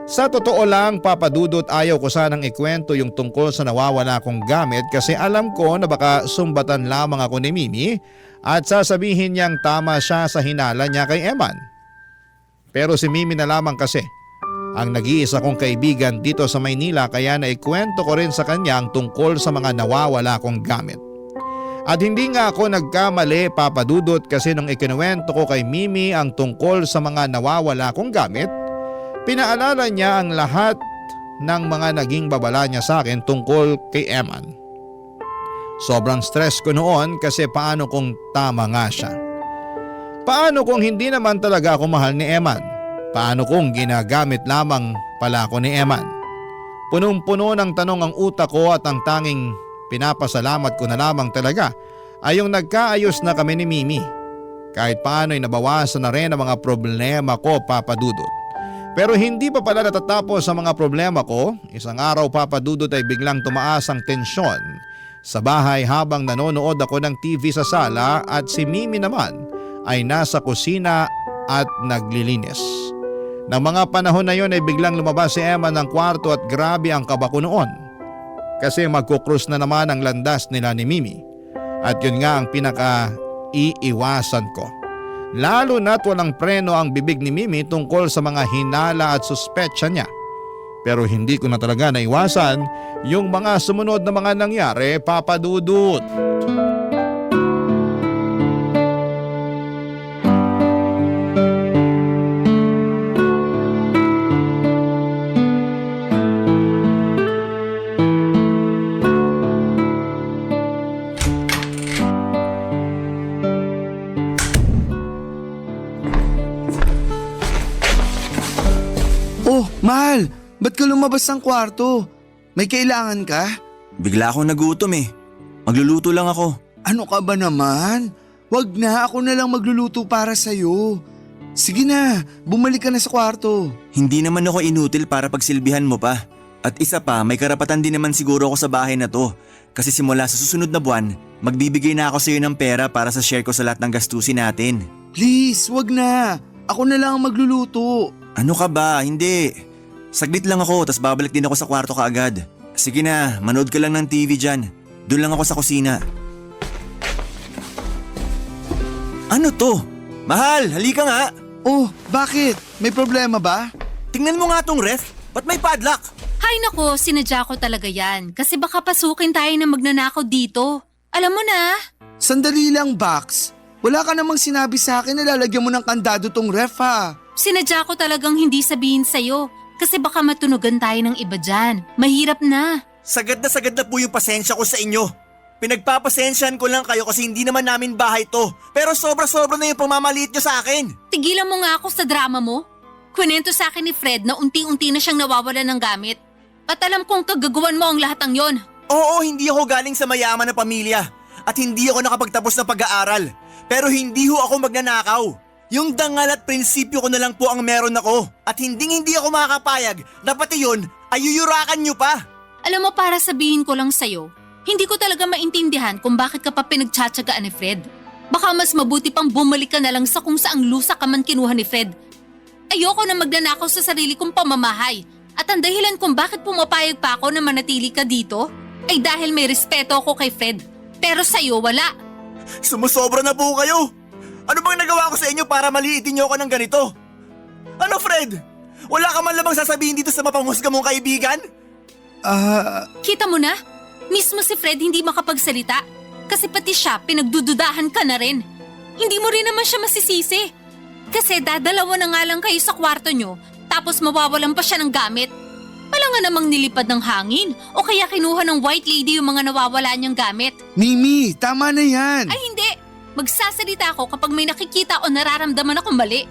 Sa totoo lang, papadudot, ayaw ko sanang ikwento yung tungkol sa nawawala kong gamit kasi alam ko na baka sumbatan lamang ako ni Mimi at sasabihin niyang tama siya sa hinala niya kay Eman. Pero si Mimi na lamang kasi ang nag-iisa kong kaibigan dito sa Maynila kaya naikwento ko rin sa kanya ang tungkol sa mga nawawala kong gamit. At hindi nga ako nagkamali, papadudot, kasi nung ikinuwento ko kay Mimi ang tungkol sa mga nawawala kong gamit, pinaalala niya ang lahat ng mga naging babala niya sa akin tungkol kay Eman. Sobrang stress ko noon kasi paano kung tama nga siya? Paano kung hindi naman talaga ako mahal ni Eman? Paano kung ginagamit lamang pala ako ni Eman? Punong-puno ng tanong ang utak ko at ang tanging pinapasalamat ko na lamang talaga ay yung nagkaayos na kami ni Mimi. Kahit paano ay nabawasan na rin ang mga problema ko, papadudot. Pero hindi pa pala natatapos sa mga problema ko. Isang araw, papadudot, ay biglang tumaas ang tensyon sa bahay habang nanonood ako ng TV sa sala at si Mimi naman ay nasa kusina at naglilinis. Nang mga panahon na yon ay biglang lumabas si Emma ng kwarto at grabe ang kaba ko noon. Kasi magkukrus na naman ang landas nila ni Mimi. At yun nga ang pinaka-iiwasan ko. Lalo na't walang preno ang bibig ni Mimi tungkol sa mga hinala at suspetsya niya. Pero hindi ko na talaga naiwasan yung mga sumunod na mga nangyari, papadudot. Oh, mahal! Ba't ka lumabas ng kwarto? May kailangan ka? Bigla akong nagutom eh. Magluluto lang ako. Ano ka ba naman? Wag na, ako na lang magluluto para sa'yo. Sige na, bumalik ka na sa kwarto. Hindi naman ako inutil para pagsilbihan mo pa. At isa pa, may karapatan din naman siguro ako sa bahay na to. Kasi simula sa susunod na buwan, magbibigay na ako sa'yo ng pera para sa share ko sa lahat ng gastusin natin. Please, wag na. Ako na lang ang magluluto. Ano ka ba? Hindi. Saglit lang ako, tas babalik din ako sa kwarto kaagad. Sige na, manood ka lang ng TV dyan. Doon lang ako sa kusina. Ano to? Mahal, halika nga. Oh, bakit? May problema ba? Tingnan mo nga tong ref. Ba't may padlock? Hay nako, sinadya ko talaga yan. Kasi baka pasukin tayo na magnanakaw dito. Alam mo na. Sandali lang, Bax. Wala ka namang sinabi sa akin na lalagyan mo ng kandado tong ref ha. Sinadya ko talagang hindi sabihin sa'yo. Kasi baka matunugan tayo ng iba dyan. Mahirap na. Sagad na po yung pasensya ko sa inyo. Pinagpapasensyahan ko lang kayo kasi hindi naman namin bahay to. Pero sobra-sobra na yung pamamaliit nyo sa akin. Tigilan mo nga ako sa drama mo. Kwento sa akin ni Fred na unti-unti na siyang nawawalan ng gamit. At alam kong kagagawan mo ang lahat ng yon. Oo, hindi ako galing sa mayaman na pamilya. At hindi ako nakapagtapos ng pag-aaral. Pero hindi ho ako magnanakaw. Yung dangal at prinsipyo ko na lang po ang meron ako. At hindi ako makakapayag na pati yun ay yuyurakan nyo pa. Alam mo, para sabihin ko lang sa'yo, hindi ko talaga maintindihan kung bakit ka pa pinagtsatsagaan ni Fred. Baka mas mabuti pang bumalik ka na lang sa kung saang lusa ka man kinuha ni Fred. Ayoko na magnanakaw sa sarili kong pamamahay. At ang dahilan kung bakit pumapayag pa ako na manatili ka dito ay dahil may respeto ako kay Fred. Pero sa'yo wala. Sumusobra na po kayo. Ano bang nagawa ko sa inyo para maliitin niyo ako ng ganito? Ano, Fred? Wala ka man lamang sasabihin dito sa mapanghusga mong kaibigan? Kita mo na? Mismo si Fred hindi makapagsalita. Kasi pati siya pinagdududahan ka na rin. Hindi mo rin naman siya masisisi. Kasi dadalawa na nga lang kayo sa kwarto nyo tapos mawawalan pa siya ng gamit. Wala nga namang nilipad ng hangin o kaya kinuha ng white lady yung mga nawawala niyang gamit. Mimi, tama na yan. Ay hindi! Magsasalita ako kapag may nakikita o nararamdaman akong mali.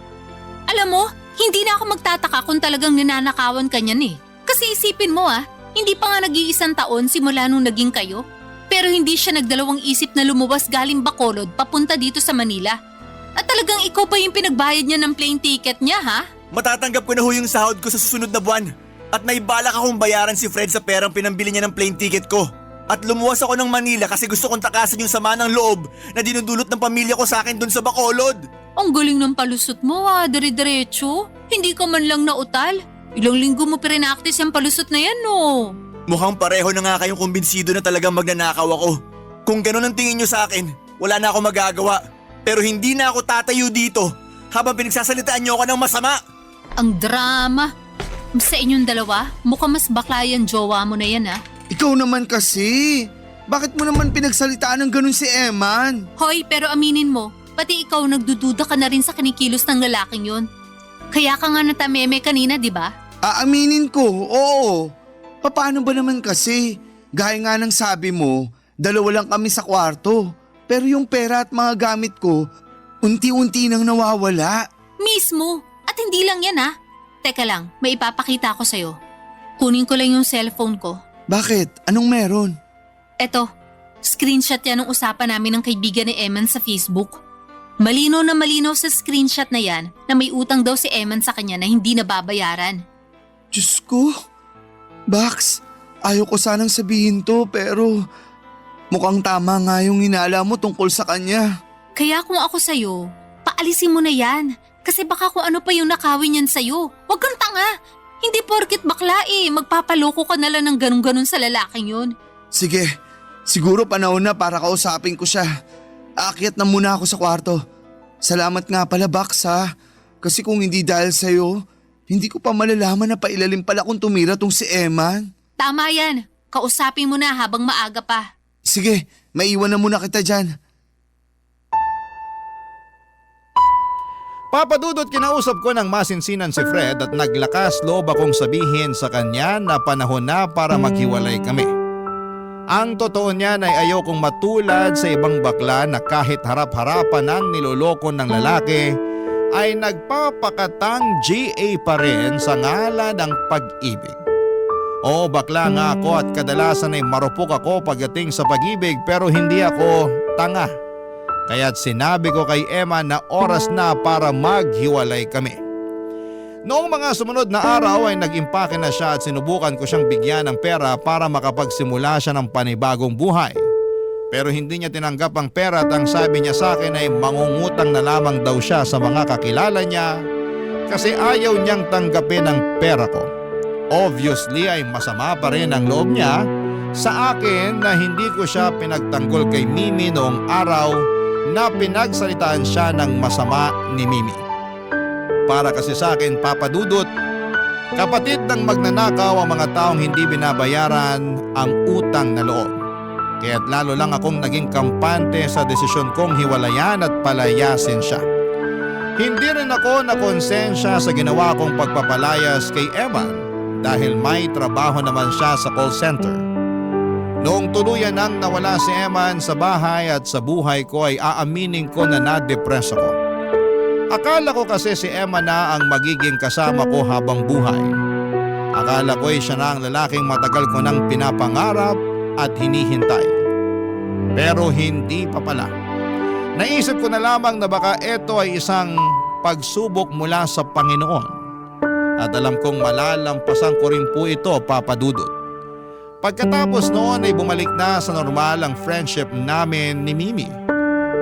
Alam mo, hindi na ako magtataka kung talagang ninanakawan ka niyan eh. Kasi isipin mo hindi pa nga nag-iisang taon simula nung naging kayo. Pero hindi siya nagdalawang isip na lumuwas galing Bacolod papunta dito sa Manila. At talagang ikaw pa yung pinagbayad niya ng plane ticket niya ha? Matatanggap ko na ho yung sahod ko sa susunod na buwan. At may balak akong bayaran si Fred sa perang pinambili niya ng plane ticket ko. At lumuwas ako ng Manila kasi gusto kong takasan yung sama ng loob na dinudulot ng pamilya ko sa akin dun sa Bacolod. Ang galing ng palusot mo dire-diretso. Hindi ka man lang nautal. Ilang linggo mo pinaktis yung palusot na yan no. Mukhang pareho na nga kayong kumbinsido na talagang magnanakaw ako. Kung ganun ang tingin nyo sa akin, wala na ako magagawa. Pero hindi na ako tatayo dito habang pinagsasalitaan nyo ako ng masama. Ang drama. Sa inyong dalawa, mukhang mas bakla yung jowa mo na yan Ikaw naman kasi. Bakit mo naman pinagsalitaan ng ganun si Eman? Hoy, pero aminin mo, pati ikaw nagdududa ka na rin sa kinikilos ng lalaking yon. Kaya ka nga natameme kanina, di ba? Aaminin ko, oo. Paano ba naman kasi? Gaya nga ng sabi mo, dalawa lang kami sa kwarto. Pero yung pera at mga gamit ko, unti-unti nang nawawala. Mismo. At hindi lang yan Teka lang, may ipapakita ko sa'yo. Kunin ko lang yung cellphone ko. Bakit? Anong meron? Eto, screenshot yan ng usapan namin ng kaibigan ni Eman sa Facebook. Malinaw na malinaw sa screenshot na yan na may utang daw si Eman sa kanya na hindi nababayaran. Diyos ko. Bax, ayaw ko sanang sabihin to pero mukhang tama nga yung hinala mo tungkol sa kanya. Kaya kung ako sa'yo, paalisin mo na yan. Kasi baka kung ano pa yung nakawin yan sa'yo. Huwag kang tanga. Hindi porket bakla magpapaloko ka na lang ng ganun-ganun sa lalaking yun. Sige, siguro panahon na para kausapin ko siya. Aakyat na muna ako sa kwarto. Salamat nga pala Bax Kasi kung hindi dahil sa'yo, hindi ko pa malalaman na pailalim pala kung tumira tong si Eman. Tama yan. Kausapin mo na habang maaga pa. Sige, maiwan na muna kita dyan. Papadudot kinausap ko ng masinsinan si Fred at naglakas loob akong sabihin sa kanya na panahon na para maghiwalay kami. Ang totoo niyan ay ayokong matulad sa ibang bakla na kahit harap-harapan ang niloloko ng lalaki ay nagpapakatang GA pa rin sa ngalan ng pag-ibig. O bakla nga ako at kadalasan ay marupok ako pagdating sa pag-ibig pero hindi ako tanga. Kaya't sinabi ko kay Emma na oras na para maghiwalay kami. Noong mga sumunod na araw ay nag-impake na siya at sinubukan ko siyang bigyan ng pera para makapagsimula siya ng panibagong buhay. Pero hindi niya tinanggap ang pera at ang sabi niya sa akin ay mangungutang na lamang daw siya sa mga kakilala niya kasi ayaw niyang tanggapin ang pera ko. Obviously ay masama pa rin ang loob niya sa akin na hindi ko siya pinagtanggol kay Mimi noong araw na pinagsalitaan siya ng masama ni Mimi. Para kasi sa akin, Papadudot, kapatid ng magnanakaw ang mga taong hindi binabayaran ang utang na loob. Kaya't lalo lang akong naging kampante sa desisyon kong hiwalayan at palayasin siya. Hindi rin ako nakonsensya sa ginawa kong pagpapalayas kay Eman dahil may trabaho naman siya sa call center. Noong tuluyan nang nawala si Eman sa bahay at sa buhay ko ay aaminin ko na na-depress ako. Akala ko kasi si Eman na ang magiging kasama ko habang buhay. Akala ko ay siya na ang lalaking matagal ko nang pinapangarap at hinihintay. Pero hindi pa pala. Naisip ko na lamang na baka ito ay isang pagsubok mula sa Panginoon. At alam kong malalampasan ko rin po ito, Papa Dudut. Pagkatapos noon ay bumalik na sa normal ang friendship namin ni Mimi.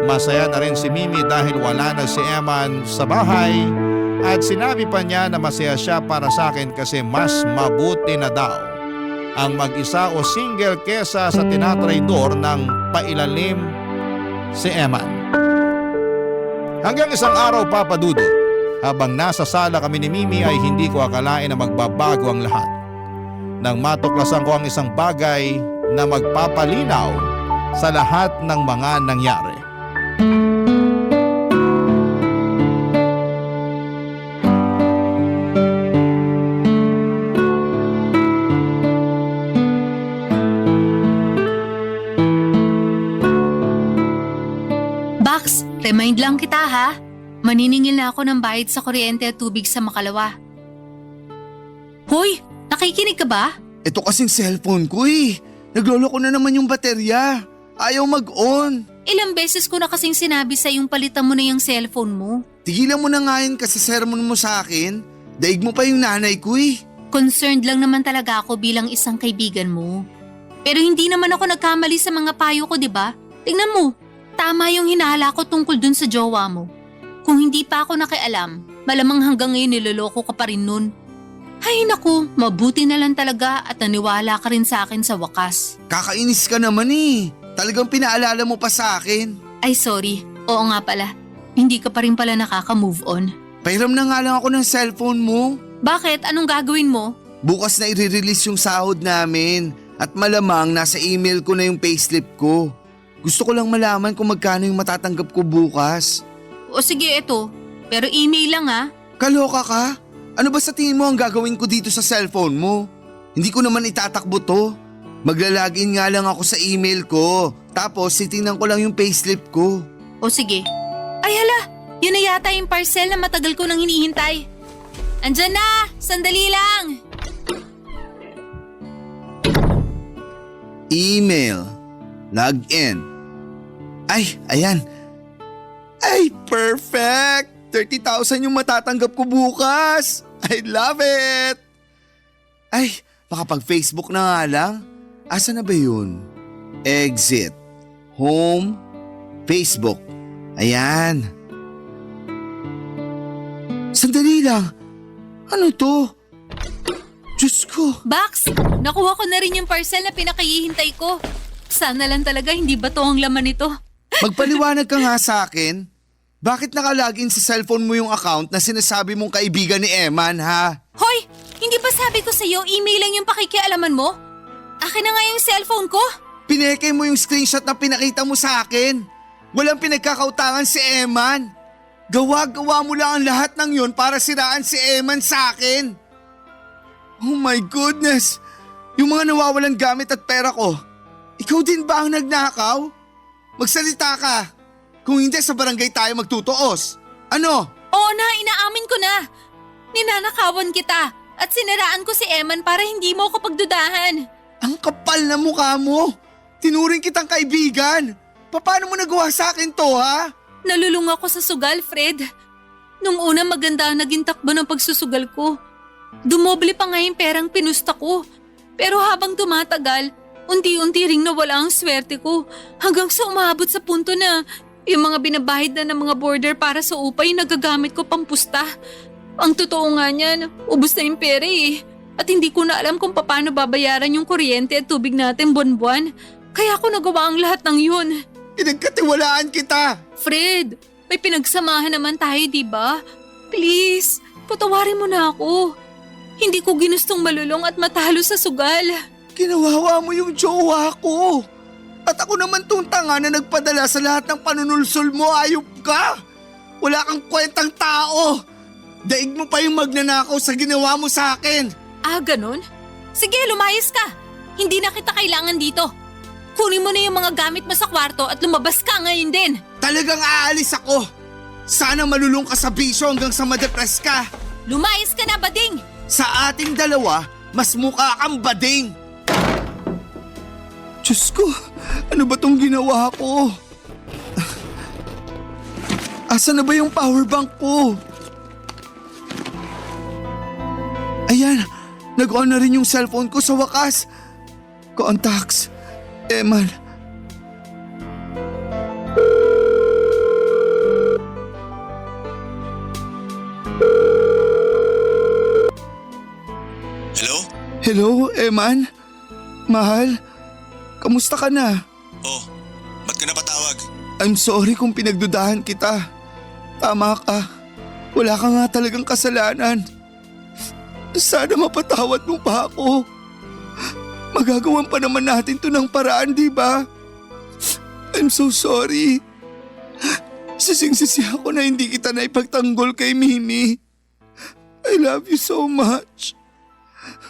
Masaya na rin si Mimi dahil wala na si Eman sa bahay at sinabi pa niya na masaya siya para sa akin kasi mas mabuti na daw ang mag-isa o single kesa sa tinatraidor ng pailalim si Eman. Hanggang isang araw, Papa Dudut, habang nasa sala kami ni Mimi ay hindi ko akalain na magbabago ang lahat. Nang matuklasan ko ang isang bagay na magpapalinaw sa lahat ng mga nangyari. Bax, remind lang kita ha. Maniningil na ako ng bayad sa kuryente at tubig sa Makalawa. Hoy, nakikinig ka ba? Ito kasing cellphone ko eh. Nagloloko na naman yung baterya. Ayaw mag-on. Ilang beses ko na kasing sinabi sa yung palitan mo na yung cellphone mo. Tigilan mo na nga yun kasi sermon mo sa akin. Daig mo pa yung nanay ko eh. Concerned lang naman talaga ako bilang isang kaibigan mo. Pero hindi naman ako nagkamali sa mga payo ko, di ba? Tingnan mo, tama yung hinahala ko tungkol dun sa jowa mo. Kung hindi pa ako nakialam, malamang hanggang ngayon niloloko ka pa rin nun. Ay naku, mabuti na lang talaga at naniwala ka rin sa akin sa wakas. Kakainis ka naman eh. Talagang pinaalala mo pa sa akin. Ay sorry, oo nga pala. Hindi ka pa rin pala nakaka-move on. Pahiram na nga lang ako ng cellphone mo. Bakit? Anong gagawin mo? Bukas na i-release yung sahod namin. At malamang nasa email ko na yung payslip ko. Gusto ko lang malaman kung magkano yung matatanggap ko bukas. O sige, eto. Pero email lang ha. Kaloka ka? Ano ba sa tingin mo ang gagawin ko dito sa cellphone mo? Hindi ko naman itatakbo to. Maglalagin nga lang ako sa email ko. Tapos titingnan ko lang yung payslip ko. O sige. Ay hala, yun na yata yung parcel na matagal ko nang hinihintay. Andyan na! Sandali lang! Email. Login. Ay, ayan. Ay, perfect! 30,000 yung matatanggap ko bukas. I love it! Ay, makapag-Facebook na nga lang. Asa na ba yun? Exit. Home. Facebook. Ayan. Sandali lang. Ano to? Diyos ko. Bax, nakuha ko na rin yung parcel na pinakahihintay ko. Sana lang talaga hindi ba to ang laman nito? Magpaliwanag ka nga sa akin. Bakit nakalagin sa cellphone mo yung account na sinasabi mong kaibigan ni Eman, ha? Hoy! Hindi ba sabi ko sa'yo email lang yung pakikialaman mo? Akin na nga yung cellphone ko. Pineke mo yung screenshot na pinakita mo sa akin. Walang pinagkakautangan si Eman. Gawa-gawa mo lang ang lahat ng yun para siraan si Eman sa akin. Oh my goodness! Yung mga nawawalan gamit at pera ko, ikaw din ba ang nagnakaw? Magsalita ka. Kung hindi, sa barangay tayo magtutuos. Ano? Oo na, inaamin ko na. Ninanakawan kita at siniraan ko si Eman para hindi mo ako pagdudahan. Ang kapal na mukha mo. Tinuring kitang kaibigan. Paano mo nagawa sa akin to, ha? Nalulung ako sa sugal, Fred. Nung una maganda ang naging takbo ng pagsusugal ko. Dumoble pa nga yung perang pinusta ko. Pero habang tumatagal, unti-unti ring nawala ang swerte ko. Hanggang sa umabot sa punto na yung mga binabahid na ng mga border para sa upay nagagamit ko pampusta. Ang totoo nga niyan, ubos na yung pera eh. At hindi ko na alam kung paano babayaran yung kuryente at tubig natin buwan-buwan. Kaya ako nagawa ang lahat ng yun. Pinagkatiwalaan kita. Fred, may pinagsamahan naman tayo, di ba? Please, patawarin mo na ako. Hindi ko ginustong malulong at matalo sa sugal. Ginawawa mo yung jowa ko. At ako naman tong tanga na nagpadala sa lahat ng panunulsol mo, ayop ka. Wala kang kwentang tao! Daig mo pa yung magnanakaw sa ginawa mo sa akin! Ah, ganun? Sige, lumayas ka. Hindi na kita kailangan dito. Kunin mo na yung mga gamit mo sa kwarto at lumabas ka ngayon din. Talagang aalis ako! Sana malulung ka sa bisyo hanggang sa madepress ka! Lumayas ka na, Bading! Sa ating dalawa, mas mukha kang bading! Diyos ko, ano ba tong ginawa ko? Asa na ba yung power bank ko? Ayan, nag-on na rin yung cellphone ko sa wakas. Contacts, Eman. Hello? Hello, Eman? Mahal, kamusta ka na? Oh, ba't ka napatawag? I'm sorry kung pinagdudahan kita. Tama ka. Wala ka nga talagang kasalanan. Sana mapatawad mo pa ako. Magagawan pa naman natin to ng paraan, di ba? I'm so sorry. Sising-sisi ako na hindi kita naipagtanggol kay Mimi. I love you so much.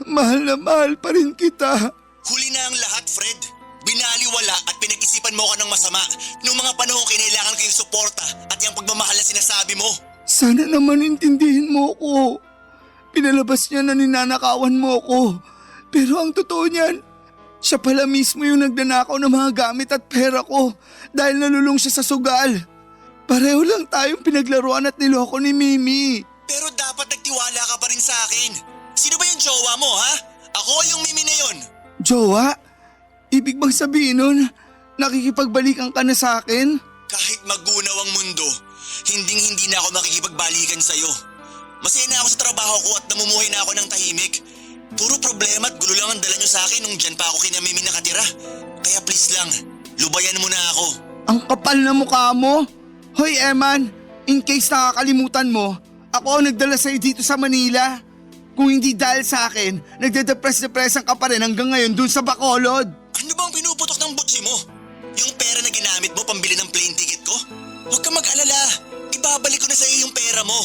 Mahal na mahal pa rin kita. Huli na ang lahat, Fred. Binaliwala at pinag-isipan mo ko ng masama noong mga panahon kinailangan ko yung suporta at yung pagmamahal na sinasabi mo. Sana naman intindihin mo ko. Pinalabas niya na ninanakawan mo ko. Pero ang totoo niyan, siya pala mismo yung nagnanakaw ng mga gamit at pera ko dahil nalulung siya sa sugal. Pareho lang tayong pinaglaruan at niloko ni Mimi. Pero dapat nagtiwala ka pa rin sa akin. Sino ba yung jowa mo, ha? Ako o yung Mimi na yun? Jowa? Ibig bang sabihin nun, nakikipagbalikan ka na sa akin? Kahit magunaw ang mundo, hinding-hindi na ako makikipagbalikan sa'yo. Masaya na ako sa trabaho ko at namumuhay na ako ng tahimik. Puro problema at gulo lang ang dala nyo sa akin nung dyan pa ako kina Mimi nakatira. Kaya please lang, lubayan mo na ako. Ang kapal na mukha mo. Hoy Eman, in case nakakalimutan mo, ako ang nagdala sa'yo dito sa Manila. Kung hindi dahil sa akin, nagde-depress-depressan ka pa rin hanggang ngayon dun sa Bacolod. Ano bang pinuputok ng butsi mo? Yung pera na ginamit mo pambili ng plane ticket ko? Huwag ka mag-alala, ibabalik ko na sa'yo yung pera mo.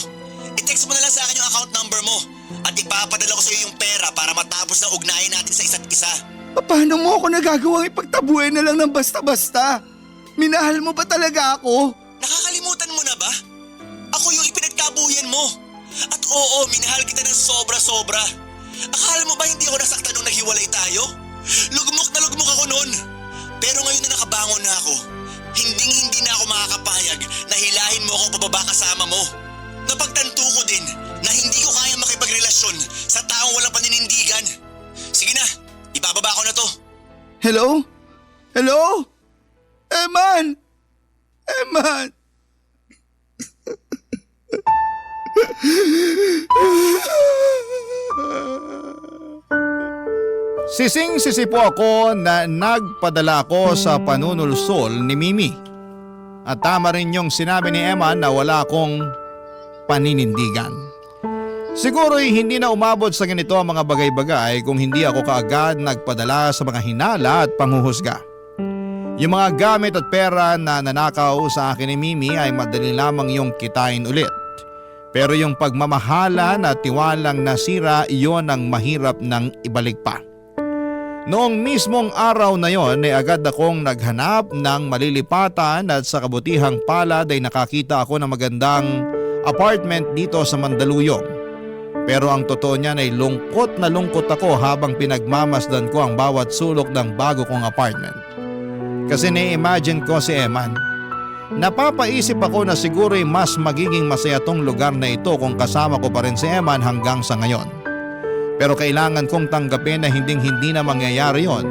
I-text mo na lang sa akin yung account number mo at ipapadala ko sa'yo yung pera para matapos na ugnayan natin sa isa't isa. Paano mo ako nagagawang ipagtabuhay na lang ng basta-basta? Minahal mo ba talaga ako? Nakakalimutan mo na ba? Ako yung ipinagkabuyan mo. At oo, minahal kita ng sobra-sobra. Akala mo ba hindi ako nasaktan nung naghiwalay tayo? Lugmok na lugmok ako noon. Pero ngayon na nakabangon na ako, hinding-hindi na ako makakapayag na hilahin mo ako pababa kasama mo. Napagtanto ko din na hindi ko kaya makipagrelasyon sa taong walang paninindigan. Sige na, ibababa ko na to. Hello? Hello? Eman! Eman! Sising-sisi po ako na nagpadala ako sa panunulsol ni Mimi. At tama rin yung sinabi ni Eman na wala akong paninindigan. Siguro'y hindi na umabot sa ganito ang mga bagay-bagay kung hindi ako kaagad nagpadala sa mga hinala at panghuhusga. Yung mga gamit at pera na nanakaw sa akin ni Mimi ay madali lamang yung kitain ulit. Pero yung pagmamahala na tiwalang nasira, iyon ang mahirap nang ibalik pa. Noong mismong araw na yon ay agad akong naghanap ng malilipatan at sa kabutihang palad ay nakakita ako ng magandang apartment dito sa Mandaluyong. Pero ang totoo niyan ay lungkot na lungkot ako habang pinagmamasdan ko ang bawat sulok ng bago kong apartment. Kasi na-imagine ko si Eman. Napapaisip ako na siguro'y mas magiging masaya tong lugar na ito kung kasama ko pa rin si Eman hanggang sa ngayon. Pero kailangan kong tanggapin na hinding-hindi na mangyayari yon.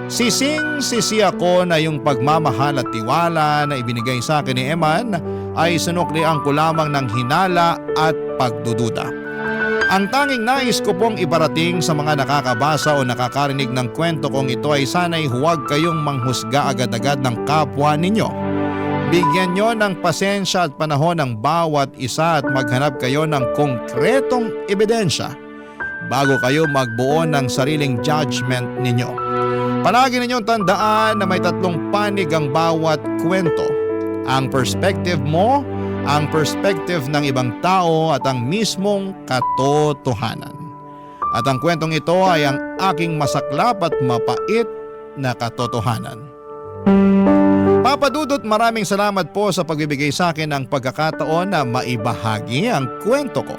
Sising-sisi ako na yung pagmamahal at tiwala na ibinigay sa akin ni Eman ay sinuklian ko lamang ng hinala at pagdududa. Ang tanging nais ko pong iparating sa mga nakakabasa o nakakarinig ng kwento kong ito ay sana'y huwag kayong manghusga agad-agad ng kapwa ninyo. Bigyan nyo ng pasensya at panahon ng bawat isa at maghanap kayo ng konkretong ebidensya bago kayo magbuo ng sariling judgment ninyo. Palagi ninyong tandaan na may tatlong panig ang bawat kwento. Ang perspective mo ang perspective ng ibang tao at ang mismong katotohanan. At ang kwentong ito ay ang aking masaklap at mapait na katotohanan. Papa Dudut, maraming salamat po sa pagbibigay sa akin ng pagkakataon na maibahagi ang kwento ko.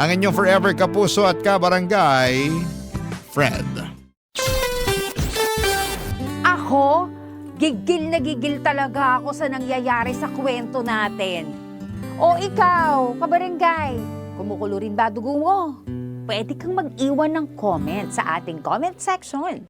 Ang inyong forever kapuso at kabarangay, Fred. Ako, gigil na gigil talaga ako sa nangyayari sa kwento natin. O ikaw, kabarangay, kumukulo rin ba dugo mo? Pwede kang mag-iwan ng comment sa ating comment section.